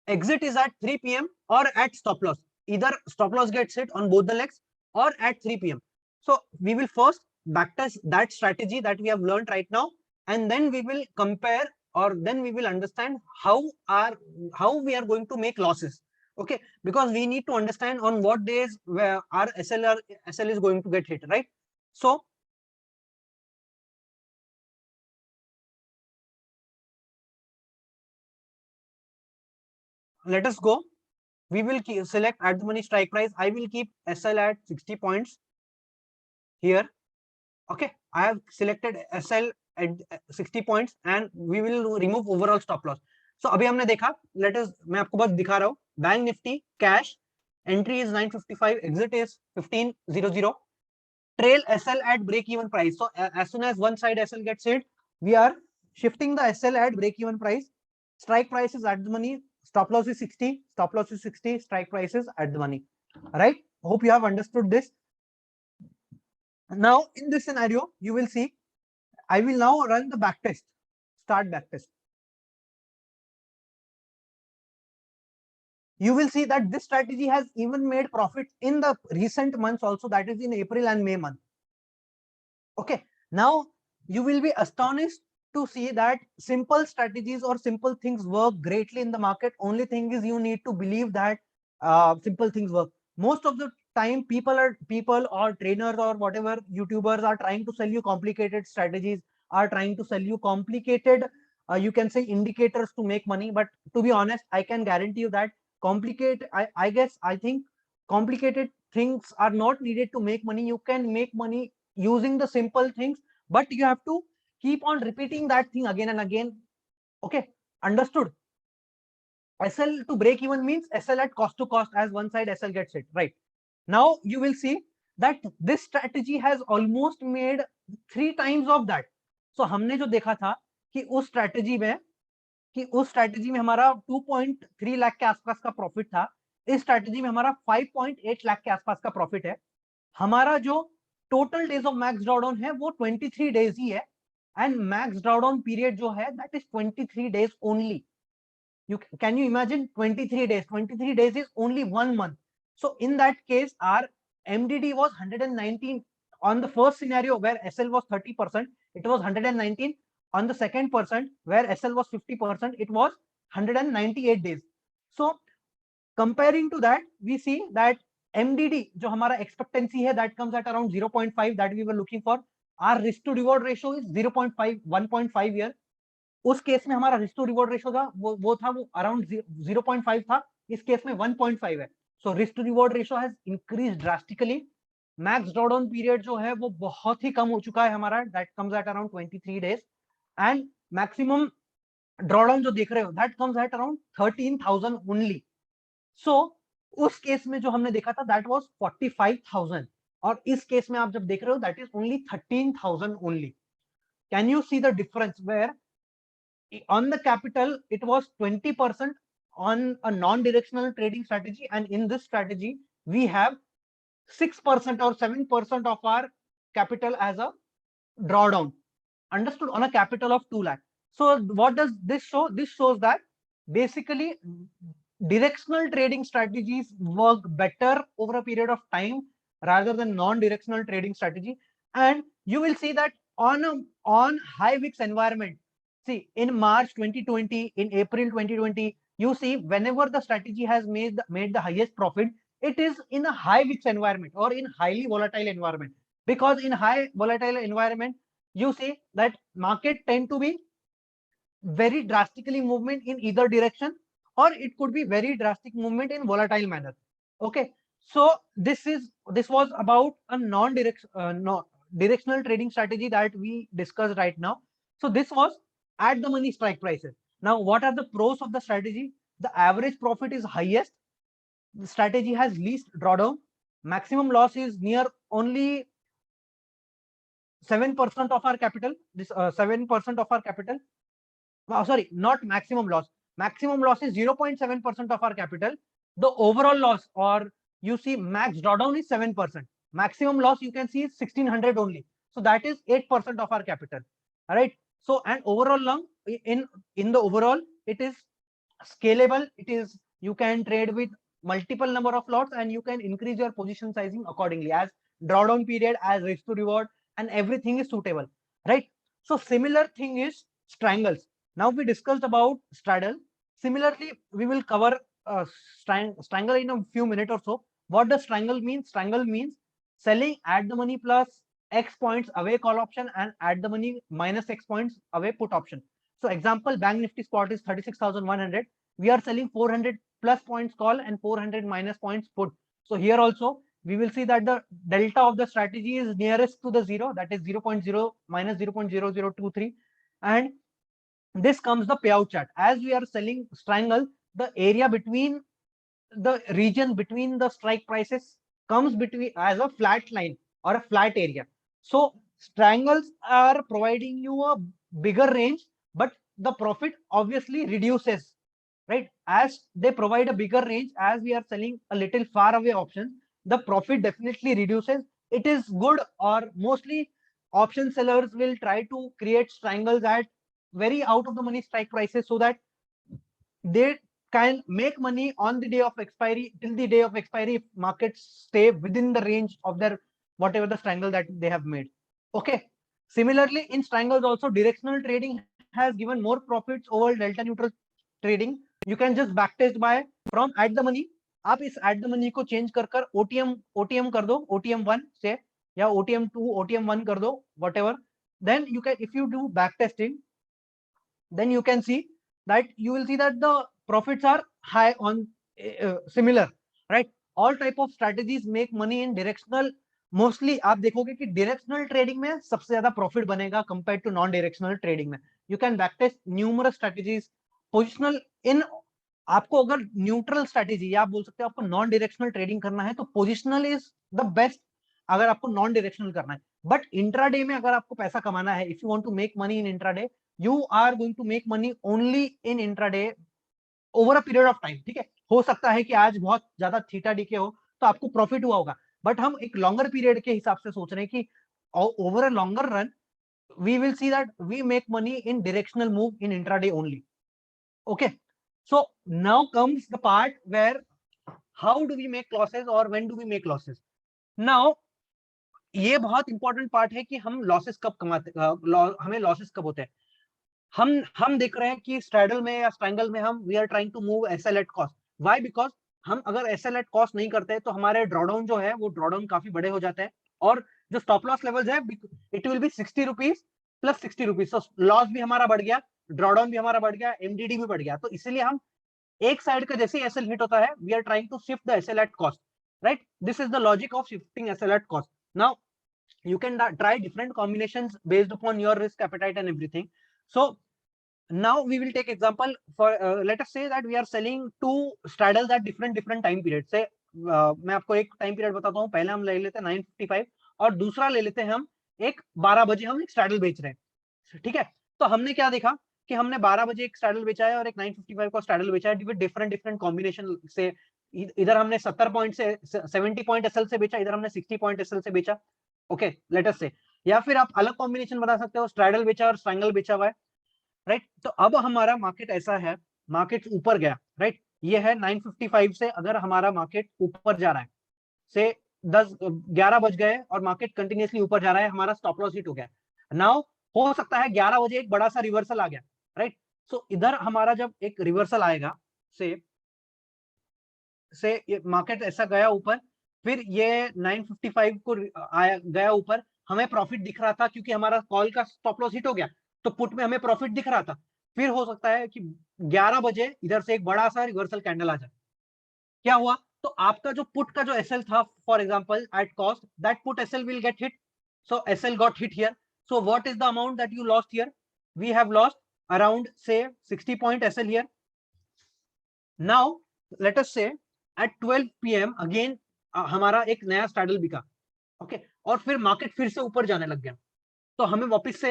Exit is at 3 p.m. or at stop loss. Either stop loss gets hit on both the legs or at 3 p.m. So we will first backtest that strategy that we have learned right now, and then we will compare, or then we will understand how we are going to make losses. Okay, because we need to understand on what days where our SL is going to get hit, right? So let us go. We will select at the money strike price. I will keep SL at 60 points here. Okay, I have selected SL at 60 points and we will remove overall stop loss. So अभी हमने देखा, let us, मैं आपको बस दिखा रहा हूँ. Bank Nifty cash entry is 955, exit is 1500. Trail SL at break even price. So as soon as one side SL gets hit, we are shifting the SL at break even price. Strike price is at the money. Stop loss is 60. Stop loss is 60. Strike price is at the money. Right? Hope you have understood this. Now in this scenario, you will see, I will now run the back test. Start back test. You will see that this strategy has even made profit in the recent months also, that is in April and May month. Okay, now you will be astonished to see that simple strategies or simple things work greatly in the market. Only thing is you need to believe that simple things work. Most of the time people or trainers or whatever YouTubers are trying to sell you complicated strategies, are trying to sell you complicated you can say indicators to make money. But to be honest, I can guarantee you that I think complicated things are not needed to make money. You can make money using the simple things, but you have to keep on repeating that thing again and again. Okay, understood? SL to break even means SL at cost to cost, as one side SL gets hit, right? Now you will see that this strategy has almost made 3 times of that. So हमने जो देखा था कि उस strategy में हमारा 2.3 लाख के आसपास का प्रॉफिट था, इस स्ट्रेटेजी में हमारा 5.8 लाख के आसपास का प्रॉफिट है। हमारा जो total days of max drawdown है वो 23 डेज ही है, एंड मैक्स ड्रॉडाउन पीरियड जो है that is 23 days only. Can you imagine 23 days? 23 days is only 1 month. So in that case, our MDD was 119 on the first scenario where SL was 30%, it was 119. On the second percent where SL was 50%, it was 198 days. So comparing to that, we see that MDD, जो हमारा expectancy है, that comes at around 0.5 that we were looking for. Our risk to reward ratio is 0.5, 1.5 year. उस case में हमारा risk to reward ratio था वो around 0.5 था, इस केस में 1.5 है. So risk to reward ratio has increase drastically. Max drawdown period जो है वो बहुत ही कम हो चुका है हमारा, that comes at around 23 days, and maximum drawdown जो देख रहे हो that comes at around 13,000 only. So उस केस में जो हमने देखा था दैट वाज 45,000, और इस केस में आप जब देख रहे हो that is only 13,000 only. Can you see the difference where on the capital it was 20% on a non-directional trading strategy, and in this strategy we have 6% or 7% of our capital as a drawdown, understood, on a capital of 2 lakh. So what does this show? This shows that basically directional trading strategies work better over a period of time rather than non-directional trading strategy. And you will see that on high VIX environment, see in March 2020, in April 2020, you see whenever the strategy has made the highest profit, it is in a high VIX environment or in highly volatile environment, because in high volatile environment you see that market tend to be very drastically movement in either direction, or it could be very drastic movement in volatile manner. Okay, so this was about a directional trading strategy that we discussed right now. So this was at the money strike prices. Now what are the pros of the strategy? The average profit is highest, the strategy has least drawdown, maximum loss is near only 7% of our capital. This 7% of our capital, sorry, not maximum loss. Maximum loss is 0.7% of our capital. The overall loss, or you see max drawdown, is 7%. Maximum loss you can see is 1600 only. So that is 8% of our capital. All right. So and overall long in the overall it is scalable. It is, you can trade with multiple number of lots and you can increase your position sizing accordingly as drawdown period, as risk to reward, and everything is suitable, right? So similar thing is strangles. Now we discussed about straddle. Similarly, we will cover strangle in a few minutes or so. What does strangle mean? Strangle means selling at the money plus X points away call option and at the money minus X points away put option. So example, Bank Nifty spot is 36,100. We are selling 400 plus points call and 400 minus points put. So here also we will see that the delta of the strategy is nearest to the zero, that is 0.0 minus 0.0023, and this comes the payout chart. As we are selling strangle, the area between the region between the strike prices comes between as a flat line or a flat area. So strangles are providing you a bigger range, but the profit obviously reduces, right? As they provide a bigger range, as we are selling a little far away options, the profit definitely reduces. It is good, or mostly option sellers will try to create strangles at very out of the money strike prices so that they can make money on the day of expiry, till the day of expiry, if markets stay within the range of their whatever the strangle that they have made. Okay, similarly in strangles also directional trading has given more profits over delta neutral trading. You can just backtest by from at the money. आप इस at the money को change कर OTM कर दो, OTM 1 से, या OTM 2 OTM 1 कर दो, whatever. Then you can, if you do backtesting, then you can see that you will see that the profits are high on similar, right? All type of strategies make money in directional. Mostly आप देखोगे कि directional trading में सबसे ज्यादा profit बनेगा compare to non directional trading में. You can backtest numerous strategies. Positional in आपको अगर न्यूट्रल स्ट्रेटेजी या आप बोल सकते हो आपको नॉन डायरेक्शनल ट्रेडिंग करना है तो पोजिशनल इज द बेस्ट, अगर आपको नॉन डायरेक्शनल करना है। बट इंट्राडे में अगर आपको पैसा कमाना है, if you want to make money in intraday, you are going to make money only in intraday over a period of time. ठीक है, हो सकता है कि आज बहुत ज्यादा थीटा डीके हो तो आपको प्रॉफिट हुआ होगा, बट हम एक लॉन्गर पीरियड के हिसाब से सोच रहे हैं कि over a longer run we will see that we make money in directional move in intraday only. Okay, so now comes the part where how do we make losses or when do we make losses. Now ये बहुत important part है कि हम losses कब कमाते, हमें losses कब होते हैं। हम देख रहे हैं कि स्ट्रैडल में या स्ट्रैंगल में हम we are trying to move SL at cost. Why? Because हम अगर एसएल एट कॉस्ट नहीं करते तो हमारे ड्रॉडाउन जो है वो ड्रॉडाउन काफी बड़े हो जाते हैं, और जो स्टॉप लॉस लेवल्स है it will B 60 rupees plus 60 rupees. तो लॉस भी हमारा बढ़ गया, ड्रॉडाउन भी हमारा बढ़ गया, एमडीडी भी बढ़ गया। तो इसीलिए हम एक साइड का जैसे एसएल हिट होता है we are trying to shift the SL at cost, right? This is the logic of shifting SL at cost. Now you can try different combinations based upon your risk appetite and everything. So now we will take example for let us say that we are selling two straddles at different time periods से मैं आपको एक time period बताता हूँ। पहले हम ले लेते हैं 9:55 और दूसरा ले लेते हैं हम एक 12 बजे हम एक स्ट्रैडल बेच रहे हैं। ठीक है, तो हमने क्या देखा कि हमने 12 बजे एक स्ट्रैडल बेचा है और एक 9:55 का स्ट्रैडल बेचा है डिफरेंट कॉम्बिनेशन से। इधर हमने 70 पॉइंट से 70 पॉइंट एसएल से बेचा, इधर हमने 60 पॉइंट एसएल से बेचा। ओके, लेट अस से, या फिर आप अलग कॉम्बिनेशन बता सकते हो, स्ट्रैडल बेचा और स्ट्रैंगल बेचा हुआ है, राइट? तो अब हमारा मार्केट ऐसा है, मार्केट ऊपर गया, राइट? ये है 9:55 से अगर हमारा मार्केट ऊपर जा रहा है, से 11 बज गए और मार्केट कंटिन्यूसली ऊपर जा रहा है, हमारा स्टॉप लॉस हिट हो गया। नाउ हो सकता है 11 बजे एक बड़ा सा रिवर्सल आ गया, राइट? सो इधर हमारा जब एक रिवर्सल आएगा से मार्केट ऐसा गया ऊपर, फिर ये 9:55 को आया गया ऊपर, हमें प्रॉफिट दिख रहा था क्योंकि हमारा कॉल का स्टॉप लॉस हिट हो गया, तो पुट में हमें प्रॉफिट दिख रहा था। फिर हो सकता है कि 11 बजे इधर से एक बड़ा सा रिवर्सल कैंडल आ जाए। क्या हुआ? तो आपका जो पुट का जो एसएल था, for example at cost, that put SL will get hit. So SL got hit here. So what is the amount that you lost here? We have lost around say 60 point SL here. Now let us say at 12 PM again हमारा एक नया straddle बिका, okay, और फिर market फिर से ऊपर जाने लग गया, तो हमें वापस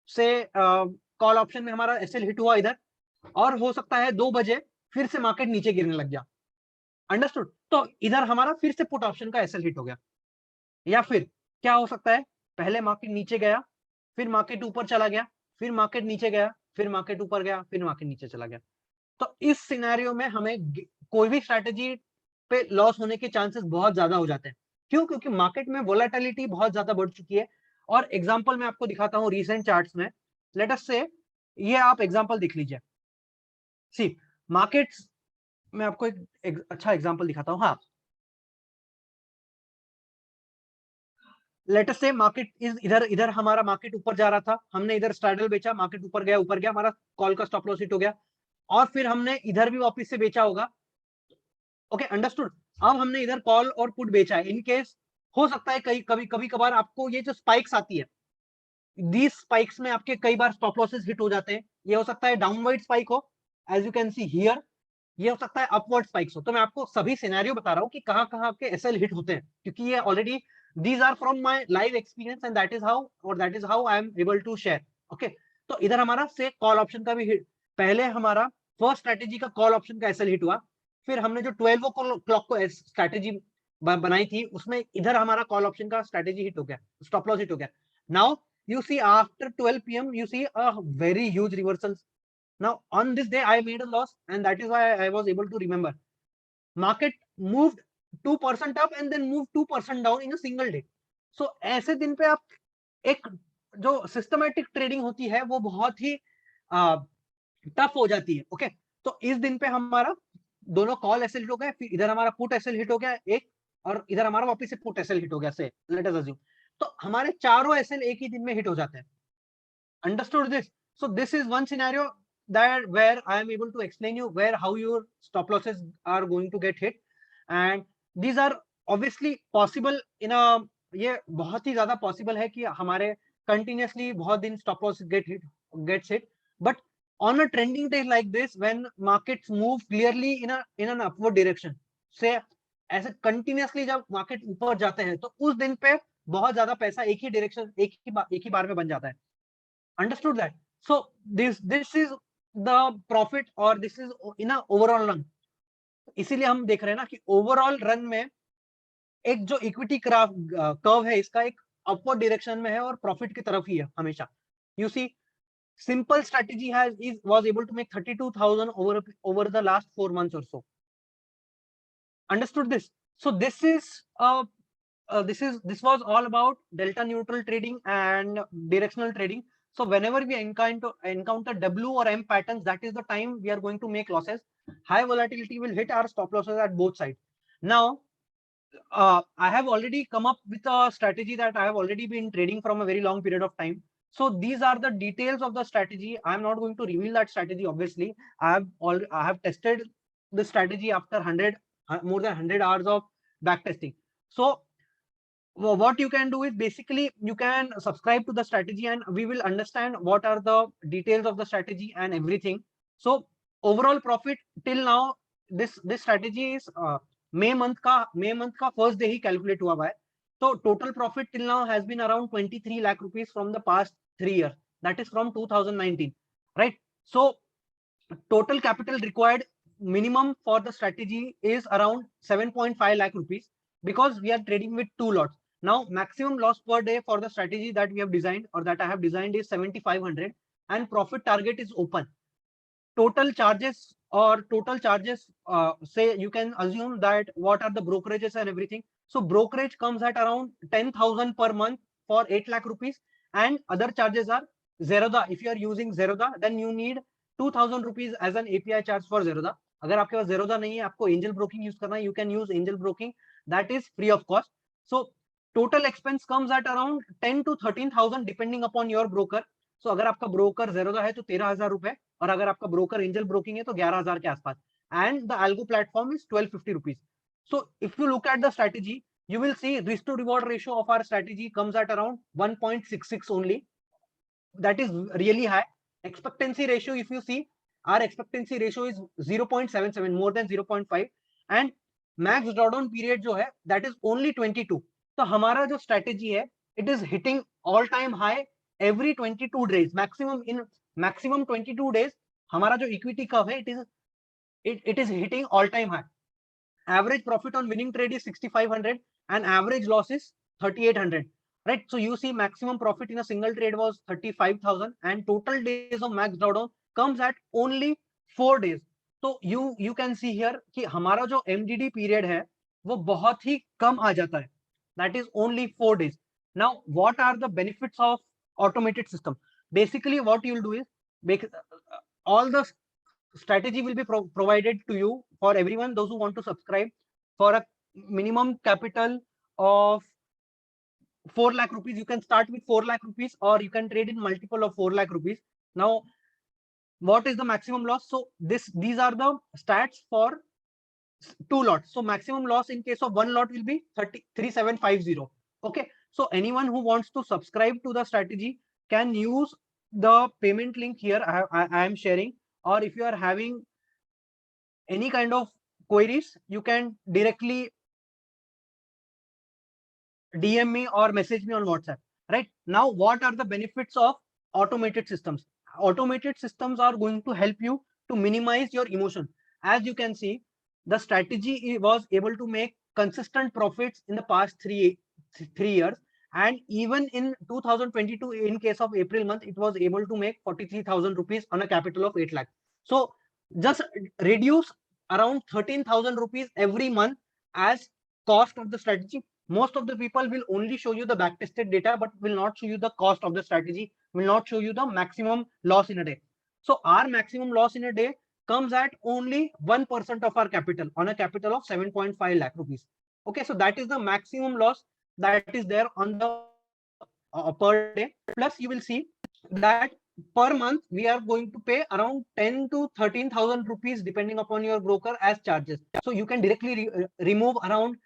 से कॉल ऑप्शन में हमारा एसएल हिट हुआ इधर, और हो सकता है 2 बजे फिर से मार्केट नीचे गिरने लग गया। अंडरस्टूड? तो इधर हमारा फिर से पुट ऑप्शन का एसएल हिट हो गया। या फिर क्या हो सकता है, पहले मार्केट नीचे गया, फिर मार्केट ऊपर चला गया, फिर मार्केट नीचे गया, फिर मार्केट ऊपर गया, फिर मार्केट नीचे चला गया। तो इस सिनेरियो में हमें कोई भी स्ट्रैटेजी पे लॉस होने के चांसेस बहुत ज्यादा हो जाते हैं। क्यों? क्योंकि मार्केट में वोलेटिलिटी बहुत ज्यादा बढ़ चुकी है। और एग्जांपल मैं आपको दिखाता हूं रीसेंट चार्ट्स में। लेट अस से ये आप एग्जांपल देख लीजिए। सी मार्केट्स में आपको एक अच्छा एग्जांपल दिखाता हूं। हाँ, लेट अस से मार्केट इज इधर इधर हमारा मार्केट ऊपर जा रहा था, हमने इधर स्ट्रैडल बेचा, मार्केट ऊपर गया, हमारा कॉल का स्टॉप लॉस हिट हो गया, और फिर हमने इधर भी वापस से बेचा होगा। Okay, understood? अब हमने इधर कॉल और पुट बेचा है। इन केस हो सकता है कभी कभार आपको ये जो स्पाइक्स आती है, दीज स्पाइक्स में आपके कई बार स्टॉप लॉसेस हिट हो जाते हैं। ये हो सकता है डाउनवर्ड स्पाइक हो, as you can see here, ये हो सकता है अपवर्ड स्पाइक्स हो। तो मैं आपको सभी सिनेरियो बता रहा हूँ कि कहाँ कहाँ आपके एसएल हिट होते हैं, क्योंकि ये already these are from my live experience and that is how I am able to share. Okay, तो इधर हमारा से कॉल ऑप्शन का भी हिट, पहले हमारा फर्स्ट स्ट्रेटेजी का कॉल ऑप्शन का एसएल हिट हुआ, फिर हमने जो 12 क्लॉक को स्ट्रेटेजी बनाई थी उसमें इधर हमारा कॉल ऑप्शन का स्ट्रेटेजी हिट हो गया, स्टॉप लॉस हिट हो गया। Now you see after 12 p.m. you see a very huge reversal. Now on this day I made a loss, and that is why I was able to remember. Market moved 2% up and then moved 2% down in a single day. So ऐसे दिन पे आप एक जो systematic trading होती है वो बहुत ही टफ हो जाती है। ओके, तो इस दिन पे हमारा दोनों कॉल एसएल हिट हो गए, फिर इधर हमारा पुट एसएल हिट हो गया एक, और इधर हमारा वापस से पुट एसएल हिट हो गया, से लेट अस अज्यूम। तो हमारे चारों एसएल एक ही दिन में हिट हो जाते हैं। Understood this? So this is one scenario that where I am able to explain you where how your stop losses are going to get hit, and these are obviously possible in a, ये बहुत ही ज्यादा possible है कि हमारे continuously बहुत दिन stop loss gets hit, but on a trending day like this, when markets move clearly in an upward direction, say ऐसे continuously जब market ऊपर जाते हैं तो उस दिन पे बहुत ज्यादा पैसा एक ही डायरेक्शन एक ही बार में बन जाता है. Understood that? So this is the profit or this is in a overall run. इसीलिए हम देख रहे हैं ना कि ओवरऑल रन में एक जो इक्विटी कर्व है इसका एक अपवर्ड डायरेक्शन में है और प्रॉफिट की तरफ ही है हमेशा. You see simple strategy was able to make 32,000 over the last 4 months or so. Understood this? So this was all about delta neutral trading and directional trading. So whenever we encounter W or M patterns, that is the time we are going to make losses. High volatility will hit our stop losses at both sides. Now, I have already come up with a strategy that I have already been trading from a very long period of time. So these are the details of the strategy. I am not going to reveal that strategy. Obviously, I have tested the strategy after more than 100 hours of back testing. So what you can do is basically you can subscribe to the strategy and we will understand what are the details of the strategy and everything. So overall profit till now, this strategy is May month का first day ही calculate हुआ है. So total profit till now has been around 23 lakh rupees from the past 3 years. That is from 2019, right? So total capital required minimum for the strategy is around 7.5 lakh rupees because we are trading with 2 lots. Now maximum loss per day for the strategy that we have designed or that I have designed is 7,500 and profit target is open. Total charges say you can assume that what are the brokerages and everything. So brokerage comes at around 10,000 per month for 8 lakh rupees and other charges are Zerodha. If you are using Zerodha, then you need 2,000 rupees as an API charge for Zerodha. अगर आपके पास Zerodha नहीं है, आपको Angel Broking use करना है, you can use Angel Broking. That is free of cost. So total expense comes at around 10 to 13,000 depending upon your broker. So अगर आपका broker Zerodha है तो 13,000 रुपए और अगर आपका ब्रोकर एंजल ब्रोकिंग है तो 11,000 के आसपास. And the algo platform is 1250 rupees. So if you look at the strategy, you will see risk to reward ratio of our strategy comes at around 1.66 only. That is really high. Expectancy ratio, if you see, our expectancy ratio is 0.77, more than 0.5, and max drawdown period जो है that is only 22. तो हमारा जो strategy है, it is hitting all time high every 22 days. Maximum 22 days हमारा जो equity curve है, it is hitting all time high. Average profit on winning trade is 6,500 and average loss is 3,800. Right, so you see maximum profit in a single trade was 35,000 and total days of max drawdown comes at only 4 days. So you can see here कि हमारा जो MDD period है वो बहुत ही कम आ जाता है. That is only 4 days. Now what are the benefits of automated system? Basically what you will do is all the strategy will be provided to you for everyone, those who want to subscribe, for a minimum capital of 4 lakh rupees. You can start with 4 lakh rupees or you can trade in multiple of 4 lakh rupees. Now what is the maximum loss? So these are the stats for 2 lots. So maximum loss in case of 1 lot will be 3750. Okay, so anyone who wants to subscribe to the strategy can use the payment link here I am sharing, or if you are having any kind of queries, you can directly DM me or message me on WhatsApp. Right now, what are the benefits of automated systems? Automated systems are going to help you to minimize your emotion. As you can see, the strategy was able to make consistent profits in the past three years, and even in 2022, in case of April month, it was able to make 43,000 rupees on a capital of 8 lakh. So just reduce around 13,000 rupees every month as cost of the strategy. Most of the people will only show you the backtested data, but will not show you the cost of the strategy, will not show you the maximum loss in a day. So our maximum loss in a day comes at only 1% of our capital on a capital of 7.5 lakh rupees. Okay, so that is the maximum loss that is there on the per day. Plus you will see that per month we are going to pay around 10 to 13,000 rupees depending upon your broker as charges. So you can directly remove around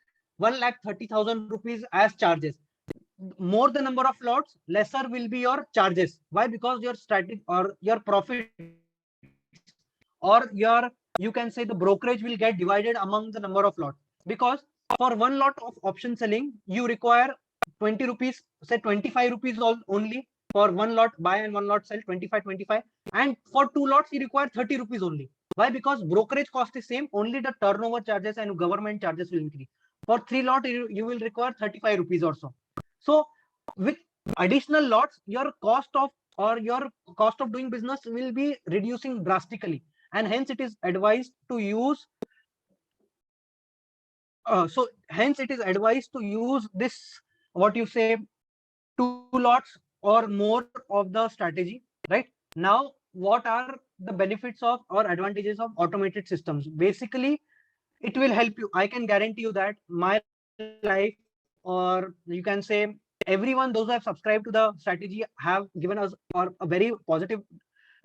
1,30,000 rupees as charges. More the number of lots, lesser will be your charges. Why? Because your static or your profit or you can say the brokerage will get divided among the number of lots, because for one lot of option selling you require 20 rupees, say 25 rupees only for one lot buy and one lot sell, 25, and for two lots you require 30 rupees only. Why? Because brokerage cost is same, only the turnover charges and government charges will increase. For three lot you will require 35 rupees or so. So with additional lots, your cost of doing business will be reducing drastically, and hence it is advised to use this, what you say, two lots or more of the strategy, right? Now, what are the benefits of or advantages of automated systems? Basically, it will help you. I can guarantee you that my life, or you can say everyone, those who have subscribed to the strategy, have given us a very positive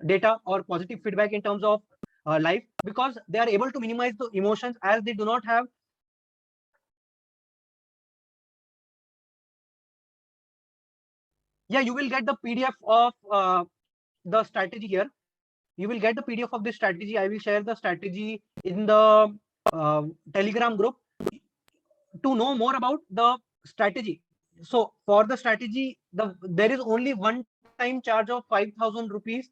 data or positive feedback in terms of life, because they are able to minimize the emotions, as they do not have. Yeah, you will get the PDF of the strategy here. You will get the PDF of this strategy. I will share the strategy in the Telegram group to know more about the strategy. So for the strategy, there is only one time charge of 5,000 rupees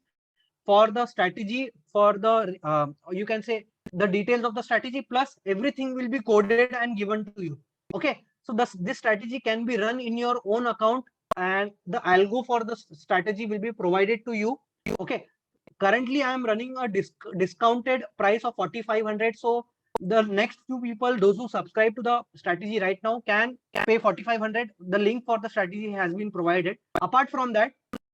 for the strategy, for the you can say the details of the strategy, plus everything will be coded and given to you. Okay, so this strategy can be run in your own account, and the algo for the strategy will be provided to you. Okay, currently I am running a discounted price of 4,500. So the next few people, those who subscribe to the strategy right now, can pay 4,500. The link for the strategy has been provided. Apart from that,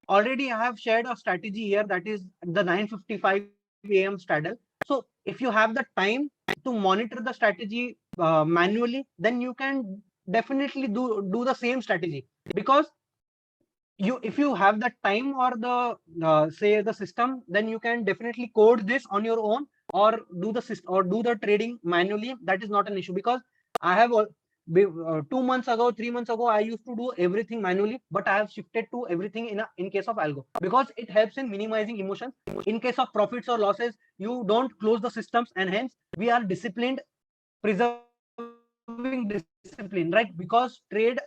already I have shared a strategy here, that is the 9:55 a.m. straddle. So if you have the time to monitor the strategy manually, then you can definitely do the same strategy, because if you have the time or the say the system, then you can definitely code this on your own, or do the trading manually. That is not an issue, because I have 2 months ago, 3 months ago, I used to do everything manually, but I have shifted to everything in case of algo, because it helps in minimizing emotions. In case of profits or losses, you don't close the systems, and hence we are disciplined, preserving discipline, right? Because trade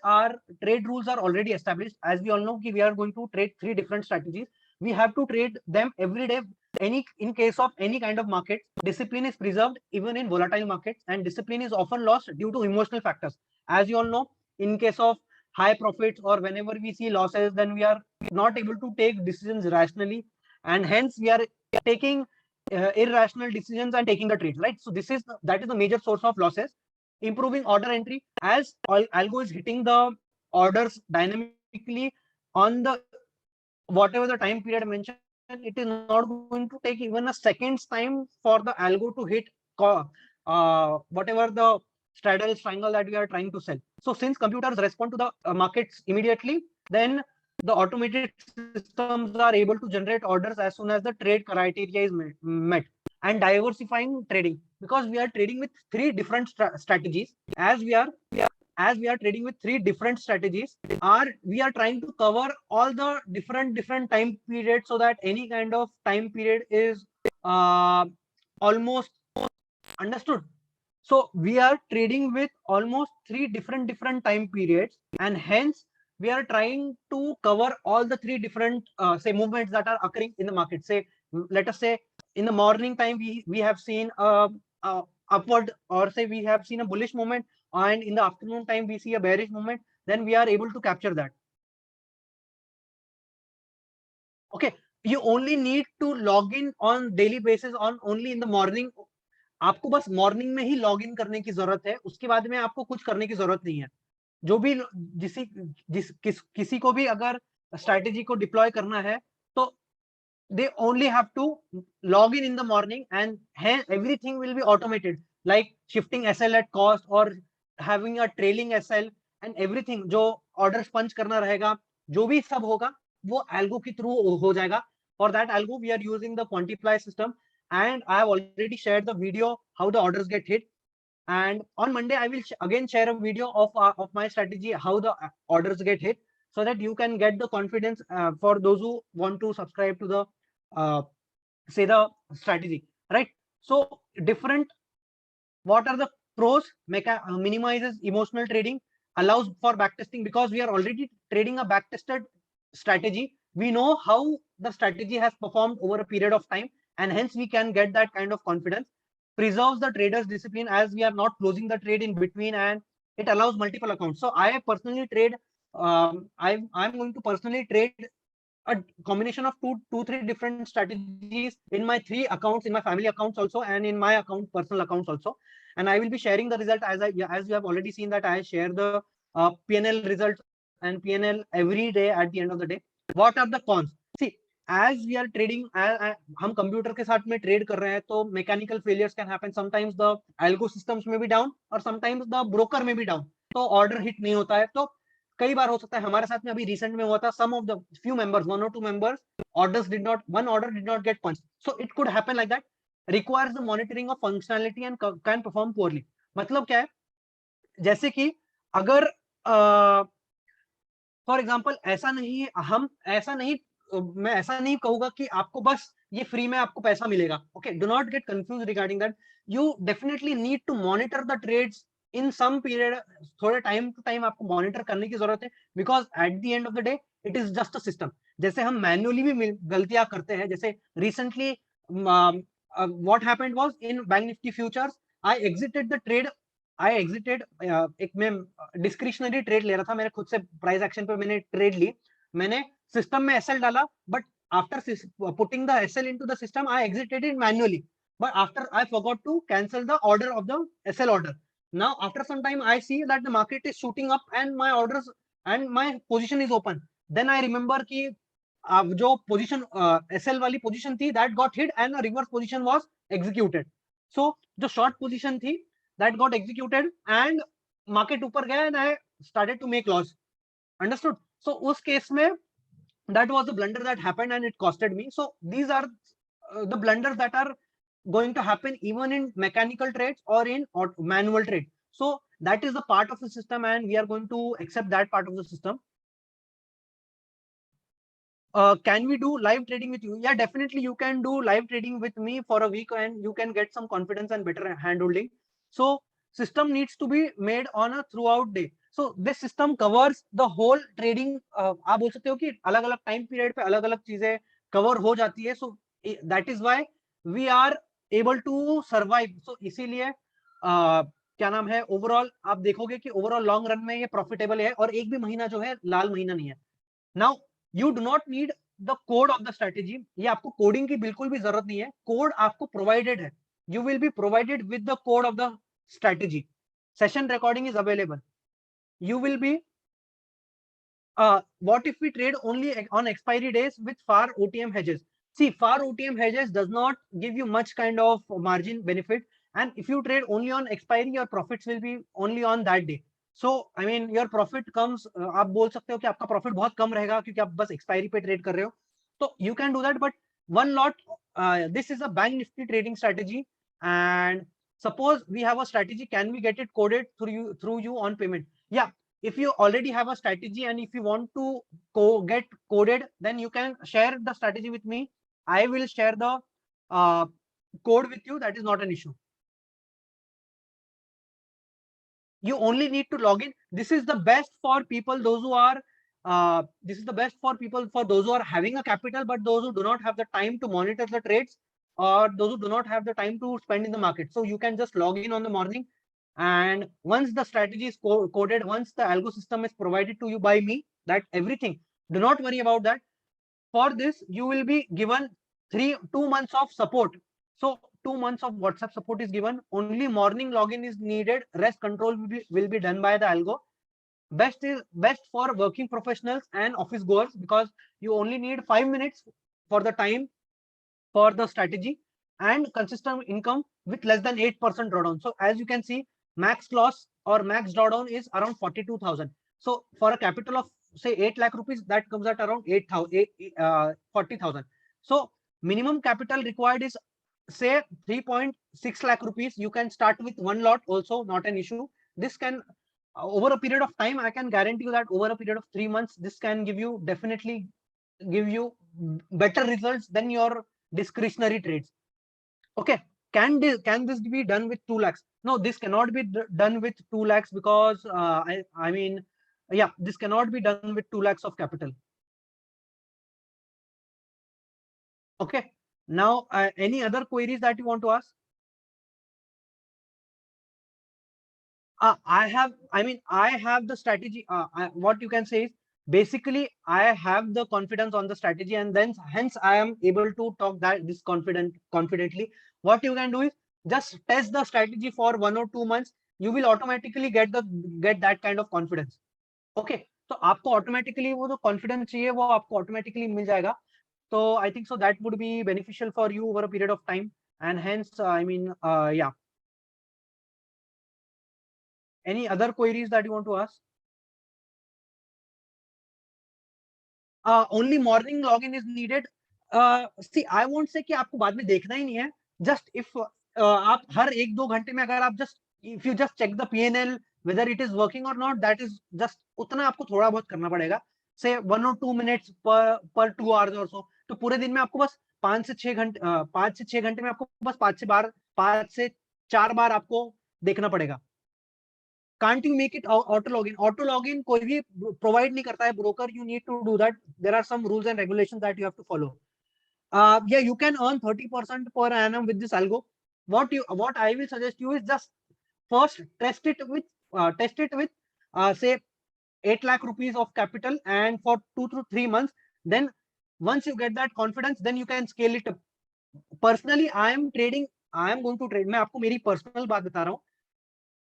rules are already established. As we all know, we are going to trade three different strategies. We have to trade them every day. In case of any kind of market, discipline is preserved even in volatile markets, and discipline is often lost due to emotional factors. As you all know, in case of high profits or whenever we see losses, then we are not able to take decisions rationally, and hence we are taking irrational decisions and taking the trades, right? So that is the major source of losses. Improving order entry, as algo is hitting the orders dynamically on the whatever the time period mentioned. It is not going to take even a second's time for the algo to hit whatever the straddle triangle that we are trying to sell. So since computers respond to the markets immediately, then the automated systems are able to generate orders as soon as the trade criteria is met. And diversifying trading, because we are trading with three different strategies. As we are trading with three different strategies, we are trying to cover all the different time periods, so that any kind of time period is almost understood. So we are trading with almost three different time periods, and hence we are trying to cover all the three different say movements that are occurring in the market. Say, let us say in the morning time we have seen a upward, or say we have seen a bullish movement, and in the afternoon time we see a bearish movement. Then we are able to capture that. Okay, you only need to log in on daily basis on only in the morning. आपको बस morning में ही log in करने की जरूरत है, उसके बाद में आपको कुछ करने की जरूरत नहीं है. जो भी किसी को भी अगर स्ट्रैटेजी को डिप्लॉय करना है, तो they only have to log in the morning, and hence everything will be automated, like shifting SL at cost or having a trailing SL, and everything जो orders punch करना रहेगा, जो भी सब होगा वो algo के through हो जाएगा. For that algo we are using the quantiply system, and I have already shared the video how the orders get hit. And on Monday I will again share a video of my strategy, how the orders get hit, so that you can get the confidence for those who want to subscribe to the say the strategy. right? So different, what are the pros? Minimizes emotional trading, allows for backtesting, because we are already trading a backtested strategy. We know how the strategy has performed over a period of time, and hence we can get that kind of confidence. Preserves the trader's discipline, as we are not closing the trade in between, and it allows multiple accounts. So I personally trade, I'm going to personally trade a combination of two, three different strategies in my 3 accounts, in my family accounts also, and in my account, personal accounts also. And I will be sharing the result, as you have already seen that I share the PNL results and PNL every day at the end of the day. What are the cons? See, as we are trading, हम computer के साथ में trade कर रहे हैं, तो mechanical failures can happen. Sometimes the algo systems में भी डाउन, और समटाइम्स द ब्रोकर में भी डाउन, तो ऑर्डर हिट नहीं होता है. तो कई बार हो सकता है, हमारे साथ में अभी रिसेंट में हुआ था, some of the few members, 1 or 2 members, orders did not, one order did not get punched. So it could happen like that. Requires the monitoring of functionality and can perform poorly. मतलब क्या है, जैसे कि अगर for example ऐसा नहीं, हम ऐसा नहीं, मैं ऐसा नहीं कहूंगा कि आपको बस ये फ्री में आपको पैसा मिलेगा. ओके, do not get confuse regarding that. You definitely need to monitor the trades in some period. थोड़े टाइम टू टाइम आपको मॉनिटर करने की जरूरत है, because at the end of the day it is just a system. जैसे हम manually भी गलतियां करते हैं, जैसे recently what happened was in bank Nifty futures, I exited the trade. I exited, एक मैं डिस्क्रिशनरी ट्रेड ले रहा था, मैंने खुद से प्राइस एक्शन पे मैंने ट्रेड ली, मैंने सिस्टम में एसएल डाला, but after putting the SL into the system I exited it manually, but after I forgot to cancel the order of the SL order. Now after some time I see that the market is shooting up and my orders and my position is open. Then I remember कि जो position SL वाली position थी, that got hit and a reverse position was executed. So जो short position थी, that got executed and market ऊपर गया and I started to make loss. Understood? So उस case में that was the blunder that happened and it costed me. So these are the blunders that are going to happen even in mechanical trades or in manual trade. So that is the part of the system and we are going to accept that part of the system. Can we do live trading with you? Yeah, definitely you can do live trading with me for a week and you can get some confidence and better hand holding. So system needs to be made on a throughout day. So this system covers the whole trading. आप बोल सकते हो कि अलग अलग time period पे अलग अलग चीजें कवर हो जाती है. So that is why we are able to survive. So इसीलिए क्या नाम है, ओवरऑल आप देखोगे कि ओवरऑल लॉन्ग रन में ये प्रॉफिटेबल है और एक भी महीना जो है लाल महीना नहीं है. Now you do not need the code of the strategy. ये आपको कोडिंग की बिल्कुल भी जरूरत नहीं है, कोड आपको प्रोवाइडेड है. You will be provided with the code of the strategy. Session recording is available. You will be what if we trade only on expiry days with FAR OTM hedges? See, FAR OTM hedges does not give you much kind of margin benefit, and if you trade only on expiry, your profits will be only on that day. So I mean your profit comes, आप बोल सकते हो कि आपका profit बहुत कम रहेगा क्योंकि आप बस एक्सपायरी पे ट्रेड कर रहे हो. तो you can do that, but one lot, this is a bank nifty trading strategy, and suppose we have a strategy, can we get it coded through you on payment? Yeah, if you already have a strategy and if you want to get coded, then you can share the strategy with me. I will share the code with you. That is not an issue. You only need to log in. This is the best for people, those who are this is the best for people, for those who are having a capital but those who do not have the time to monitor the trades, or those who do not have the time to spend in the market. So you can just log in on the morning, and once the strategy is coded, once the algo system is provided to you by me, that everything, do not worry about that. For this you will be given 2 months of support. So 2 months of WhatsApp support is given. Only morning login is needed. Rest control will be done by the algo. Best for working professionals and office goers, because you only need 5 minutes for the time for the strategy, and consistent income with less than 8% drawdown. So as you can see, max loss or max drawdown is around 42,000. So for a capital of say 8 lakh rupees, that comes at around 40,000. So minimum capital required is say 3.6 lakh rupees. You can start with one lot also, not an issue. This can over a period of time, I can guarantee you that over a period of 3 months, this can definitely give you better results than your discretionary trades. Okay, can this be done with 2 lakhs? No, this cannot be done with 2 lakhs because I mean, yeah, this cannot be done with 2 lakhs of capital. Okay, now any other queries that you want to ask? I have the strategy. What you can say is basically I have the confidence on the strategy, and then hence I am able to talk that this confidently. What you can do is just test the strategy for 1 or 2 months. You will automatically get that kind of confidence. Okay, तो आपको automatically वो जो confidence चाहिए वो आपको automatically मिल जाएगा. So I think so that would be beneficial for you over a period of time, and hence yeah. Any other queries that you want to ask? Only morning login is needed. See, I won't say कि आपको बाद में देखना ही नहीं है. Just if आप हर 1-2 घंटे में अगर आप if you just check the P&L whether it is working or not, that is just उतना आपको थोड़ा बहुत करना पड़ेगा. Say 1 or 2 minutes per 2 hours or so. तो पूरे दिन में आपको बस 5 से 6 घंटे में आपको बस 5 से 4 बार आपको देखना पड़ेगा. Can't you make it auto login? Auto login कोई भी provide नहीं करता है broker. You need to do that. There are some rules and regulations that you have to follow. Yeah, you can earn 30% per annum with this algo. What I will suggest you is just first test it with say 8 lakh rupees of capital, and for 2 to 3 months. Then once you get that confidence, then you can scale it up. Personally, I am going to trade. मैं आपको मेरी personal बात बता रहा हूँ.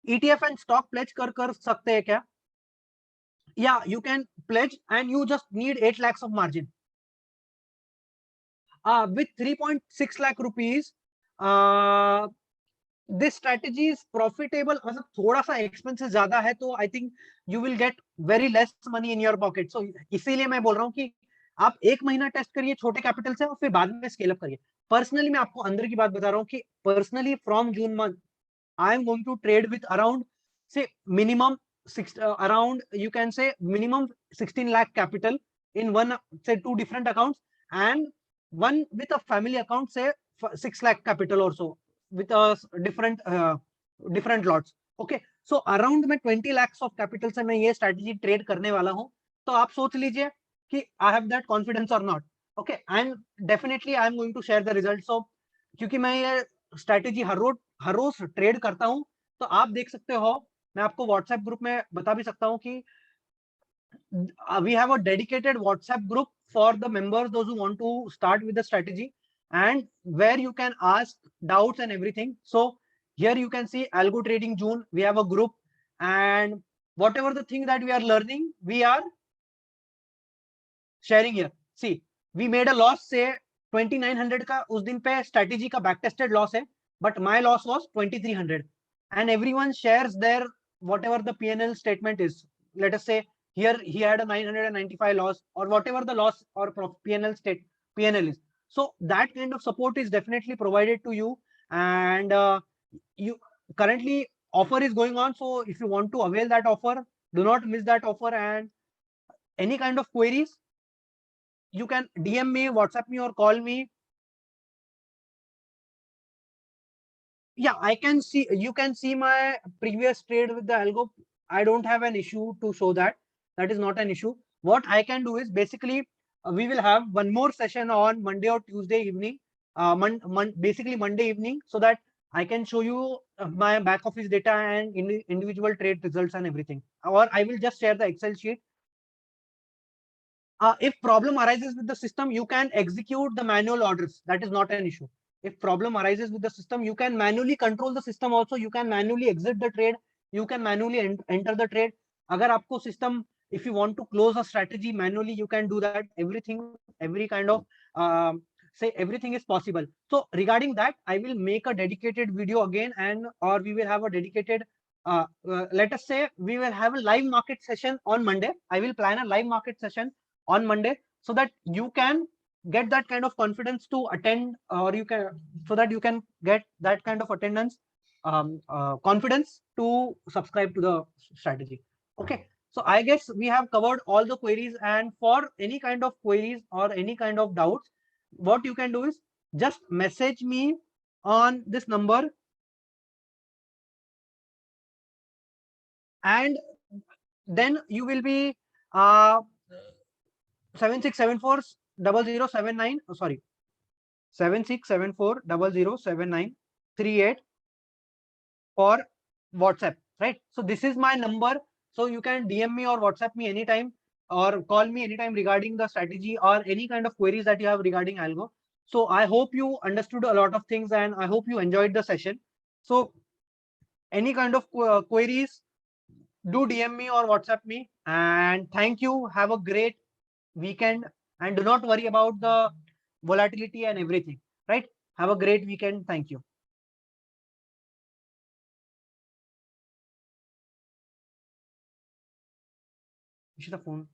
ETF and stock pledge कर सकते हैं क्या? Yeah, you can pledge and you just need 8 lakhs of margin. With 3.6 lakh rupees, this strategy is profitable. मतलब थोड़ा सा expenses ज्यादा है, तो I think you will get very less money in your pocket. So इसीलिए मैं बोल रहा हूँ कि आप 1 महीना टेस्ट करिए छोटे कैपिटल से और फिर बाद में स्केल अप करिए. पर्सनली मैं आपको अंदर की बात बता रहा हूँ कि personally from June month I am going to trade with around say minimum around you can say minimum 16 lakh capital in one, say 2 different accounts, and one with a family account, say 6 lakh capital or so with a different lots. Okay, so around में 20 lakhs of capital से मैं ये strategy trade करने वाला हूँ. तो आप सोच लीजिए कि I have that confidence or not. Okay, and definitely I am going to share the results. So क्योंकि मैं ये strategy हर रोज ट्रेड करता हूं, तो आप देख सकते हो. मैं आपको व्हाट्सएप ग्रुप में बता भी सकता हूं कि we have a dedicated WhatsApp group for the members, those who want to start with the strategy, and where you can ask doubts and everything. So here you can see Algo Trading June. We have a group, and whatever the thing that we are learning, we are sharing here. See, we made a loss, say 2900 का उस दिन पे strategy का back tested loss है, but my loss was 2300, and everyone shares their whatever the P&L statement is. Let us say here he had a 995 loss, or whatever the loss or P&L is. So that kind of support is definitely provided to you, and you currently offer is going on. So if you want to avail that offer, do not miss that offer. And any kind of queries, you can DM me, WhatsApp me, or call me. Yeah, I can see, you can see my previous trade with the algo. I don't have an issue to show that. That is not an issue. What I can do is basically we will have one more session on Monday or Tuesday evening, basically Monday evening, so that I can show you my back office data and individual trade results and everything. Or I will just share the Excel sheet. If problem arises with the system, you can execute the manual orders. That is not an issue. If problem arises with the system, you can manually control the system also. You can manually exit the trade. You can manually enter the trade. Agar aapko system, if you want to close a strategy manually, you can do that. Every kind of say everything is possible. So regarding that, I will make a dedicated video again, and or we will have a dedicated let us say we will have a live market session on Monday. I will plan a live market session on Monday, so that you can get that kind of confidence to attend, or you can, so that you can get that kind of attendance, confidence to subscribe to the strategy. Okay, so I guess we have covered all the queries, and for any kind of queries or any kind of doubts, what you can do is just message me on this number, and then you will be 76740079, sorry, 7674007938 for WhatsApp, right? So this is my number. So you can DM me or WhatsApp me anytime or call me anytime regarding the strategy or any kind of queries that you have regarding algo. So I hope you understood a lot of things and I hope you enjoyed the session. So any kind of queries, do DM me or WhatsApp me. And thank you. Have a great weekend and do not worry about the volatility and everything, right? Have a great weekend. Thank you. Is the phone?